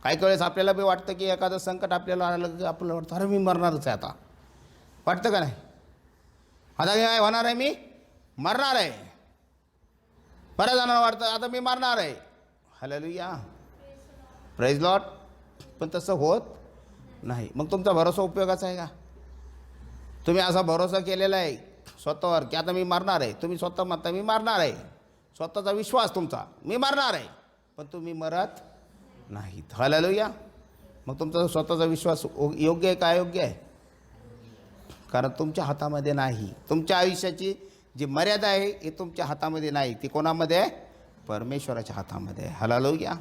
काही वेळेस आपल्याला बी वाटतं की एखादं संकट आपल्याला आलं की आपल्याला वाटतं अरे मी मरणारच आहे आता. वाटतं का नाही? आता काय होणार आहे, मी मरणार आहे. बऱ्याच जणांना वाटतं आता मी मरणार आहे. हालेलुया. Praise Lord. पण तसं होत नाही. मग तुमचा भरोसा उपयोगाचा आहे का? तुम्ही असा भरोसा केलेला आहे स्वतःवर की आता मी मरणार आहे. तुम्ही स्वतः म्हणता मी मरणार आहे. स्वतःचा विश्वास तुमचा मी मरणार आहे, पण तुम्ही मरत नाहीत. हालेलुया. मग तुमचा स्वतःचा विश्वास योग्य आहे का अयोग्य आहे? कारण तुमच्या हातामध्ये नाही. तुमच्या आयुष्याची जी मर्यादा आहे ही तुमच्या हातामध्ये नाही. ती कोणामध्ये आहे? परमेश्वराच्या हातामध्ये आहे. हालेलुया.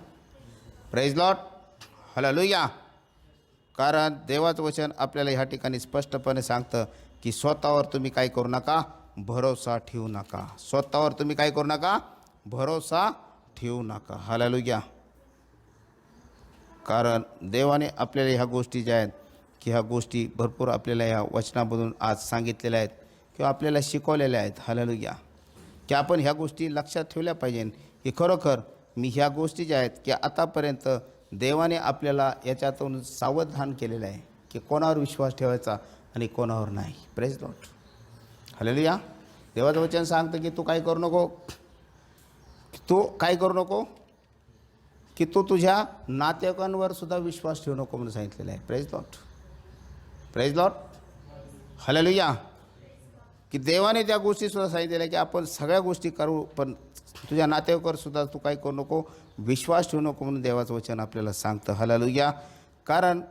Praise Lord. हालेलुया. कारण देवाचं वचन आपल्याला ह्या ठिकाणी स्पष्टपणे सांगतं की स्वतःवर तुम्ही काय करू नका, भरोसा ठेवू नका. स्वतःवर तुम्ही काय करू नका, भरोसा ठेवू नका. हालेलुया. कारण देवाने आपल्याला ह्या गोष्टी ज्या आहेत की ह्या गोष्टी भरपूर आपल्याला ह्या वचनामधून आज सांगितलेल्या आहेत किंवा आपल्याला शिकवलेल्या आहेत. हालेलुया. की आपण ह्या गोष्टी लक्षात ठेवल्या पाहिजे की खरोखर मी ह्या गोष्टी ज्या आहेत की आतापर्यंत देवाने आपल्याला याच्यातून सावधान केलेलं आहे की कोणावर विश्वास ठेवायचा आणि कोणावर नाही. Praise Lord. हालेलुया. देवाचं वचन सांगतं की तू काय करू नको, की तू तुझ्या नातेवाईकांवर सुद्धा विश्वास ठेवू नको म्हणून सांगितलेलं आहे. Praise Lord. Praise Lord. Hallelujah. की देवाने त्या गोष्टीसुद्धा सांगितलेल्या की आपण सगळ्या गोष्टी करू, पण तुझ्या नातेवाईकावर सुद्धा तू काय करू नको, विश्वास ठेवू नको म्हणून देवाचं वचन आपल्याला सांगतं. हालेलुया. कारण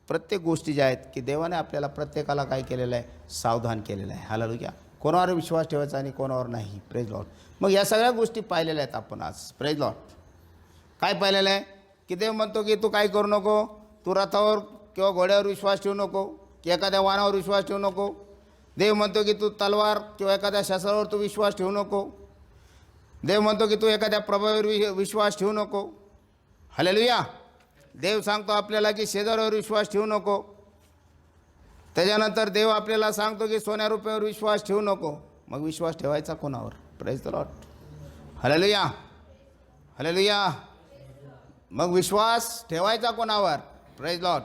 प्रत्येक गोष्टी ज्या आहेत की देवाने आपल्याला प्रत्येकाला काय केलेलं आहे, सावधान केलेलं आहे. हालेलुया. कोणावर विश्वास ठेवायचा आणि कोणावर नाही. Praise Lord. मग या सगळ्या गोष्टी पाहिलेल्या आहेत आपण आज. Praise Lord. काय पाहिलेलं आहे की देव म्हणतो की तू काय करू नको, तू रथावर किंवा घोड्यावर विश्वास ठेवू नको, की एखाद्या वाहनावर विश्वास ठेवू नको. देव म्हणतो की तू तलवार किंवा एखाद्या शस्त्रावर तू विश्वास ठेवू नको. देव म्हणतो की तू एखाद्या प्रभावावर विश्वास ठेवू नको. हालेलुया. देव सांगतो आपल्याला की शेजाऱ्यावर विश्वास ठेवू नको. त्याच्यानंतर देव आपल्याला सांगतो की सोन्या रुपयावर विश्वास ठेवू नको. मग विश्वास ठेवायचा कोणावर? Praise the Lord. Hallelujah. Hallelujah. मग विश्वास ठेवायचा कोणावर? Praise Lord.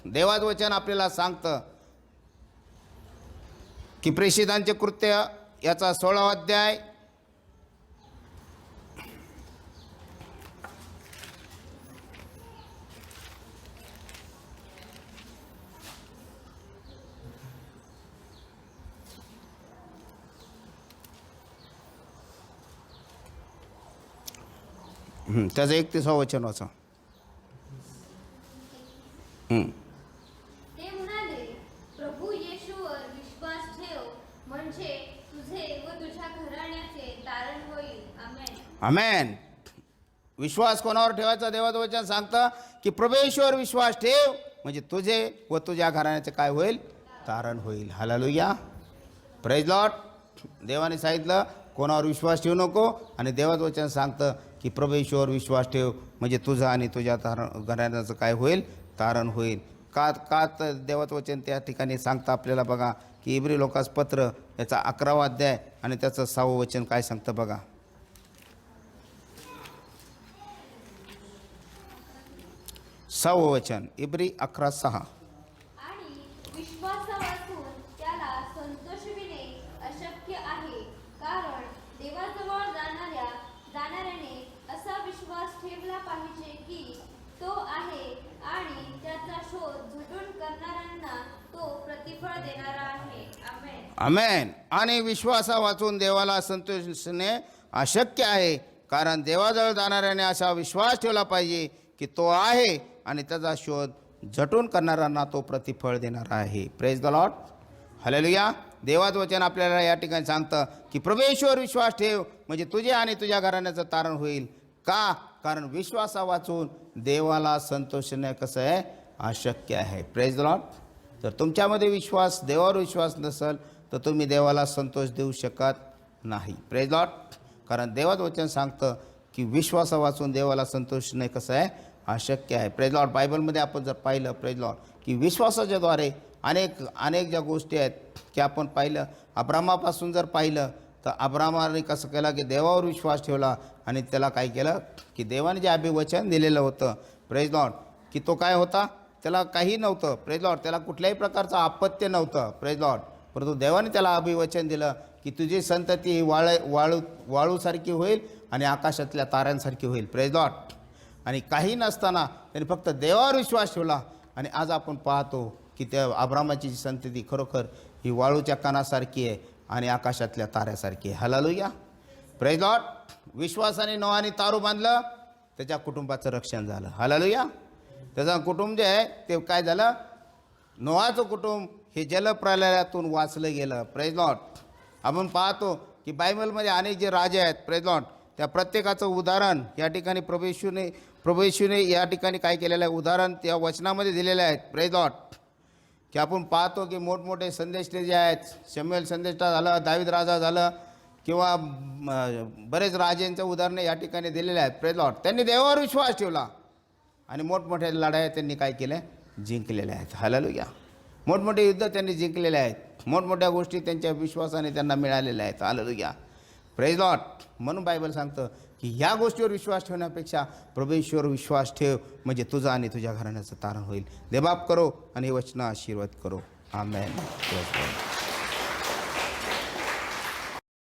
देवाचं वचन आपल्याला सांगतं की प्रेषितांचे कृत्य याचा 16वा अध्याय त्याचं 31वा वचन वाचा. ते म्हणाले, प्रभू येशूवर विश्वास ठेव, म्हणजे तुझे व तुझ्या घराण्याचे तारण होईल. आमेन. आमेन. विश्वास कोणावर ठेवायचा? देवाचं वचन सांगतं की प्रभूवर विश्वास ठेव, म्हणजे तुझे व तुझ्या घराण्याचे काय होईल? तारण होईल. हालेलुया. Praise Lord. देवाने सांगितलं कोणावर विश्वास ठेवू नको, आणि देवाचं वचन सांगतं की प्रभूवर विश्वास ठेव, म्हणजे तुझं आणि तुझ्या घराण्याचं काय होईल? तारण होईल. का तर देवाचं वचन त्या ठिकाणी सांगतं आपल्याला बघा की इब्री लोकास पत्र याचा 11वा अध्याय आणि त्याचं 6वं वचन काय सांगतं बघा. 6वं वचन इब्री 11:6. आणि विश्वासापासून त्याला संतोषविणे अशक्य आहे, कारण देवाजवळ जाणाऱ्याने असा विश्वास ठेवला पाहिजे की तो प्रतिफळ देणारा आहे. आमेन. आमेन. आणि विश्वासा वाचून देवाला संतोषणे अशक्य आहे, कारण देवाजवळ जाणाऱ्याने असा विश्वास ठेवला पाहिजे की तो आहे आणि त्याचा शोध झटून करणाऱ्यांना तो प्रतिफळ देणारा आहे. Praise the Lord. हालेलुया. देवाचं वचन आपल्याला या ठिकाणी सांगतं की प्रभूवर विश्वास ठेव म्हणजे तुझे आणि तुझ्या घराण्याचं तारण होईल. का? कारण विश्वासा वाचून देवाला संतोषणे कसं आहे? अशक्य आहे. Praise the Lord. जर तुमच्यामध्ये विश्वास, देवावर विश्वास नसेल तर तुम्ही देवाला संतोष देऊ शकत नाही. Praise Lord. कारण देवाचं वचन सांगतं की विश्वासा वाचून देवाला संतोषणे कसं आहे? अशक्य आहे. Praise Lord. बायबलमध्ये आपण जर पाहिलं प्रेज लॉर्ड की विश्वासाच्याद्वारे अनेक ज्या गोष्टी आहेत की आपण पाहिलं, अब्रामापासून जर पाहिलं तर अब्रामाने कसं केलं की देवावर विश्वास ठेवला आणि त्याला काय केलं की देवाने जे अभिवचन दिलेलं होतं प्रेज लॉर्ड की तो काय होता? त्याला काही नव्हतं प्रेज लॉर्ड, त्याला कुठल्याही प्रकारचं आपत्य नव्हतं प्रेज लॉर्ड. परंतु देवाने त्याला अभिवचन दिलं की तुझी संतती ही वाळूसारखी होईल आणि आकाशातल्या ताऱ्यांसारखी होईल. Praise Lord. आणि काही नसताना त्यांनी फक्त देवावर विश्वास ठेवला आणि आज आपण पाहतो की त्या अब्रामाची संतती खरोखर ही वाळूच्या कणासारखी आहे आणि आकाशातल्या ताऱ्यासारखी आहे. हालेलुया. Praise Lord. विश्वासाने नोआने तारू बांधलं, त्याच्या कुटुंबाचं रक्षण झालं. हालेलुया. त्याचं कुटुंब जे आहे ते काय झालं? नोआचं कुटुंब हे जलप्रलयातून वाचलं गेलं. Praise Lord. आपण पाहतो की बायबलमध्ये अनेक जे राजे आहेत प्रेज लॉर्ड, त्या प्रत्येकाचं उदाहरण या ठिकाणी प्रभू येशूने या ठिकाणी काय केलेलं आहे? उदाहरण त्या वचनामध्ये दिलेले आहेत. Praise Lord. की आपण पाहतो की मोठमोठे संदेष्टे जे आहेत, शमूएल संदेष्टा झालं, दावीद राजा झालं किंवा बरेच राजांचं उदाहरणं या ठिकाणी दिलेले आहेत. Praise Lord. त्यांनी देवावर विश्वास ठेवला आणि मोठमोठ्या लढाया त्यांनी काय केल्या? जिंकलेल्या आहेत. हालेलुया. मोठमोठे युद्ध त्यांनी जिंकलेले आहेत. मोठमोठ्या गोष्टी त्यांच्या विश्वासाने त्यांना मिळालेल्या आहेत. हालेलुया. Praise Lord. म्हणून बायबल सांगतं की ह्या गोष्टीवर विश्वास ठेवण्यापेक्षा प्रभूवर विश्वास ठेव म्हणजे तुझं आणि तुझ्या घराण्याचं तारण होईल. देवबाप करो आणि हे वचन आशीर्वाद करो. आमेन. Praise Lord.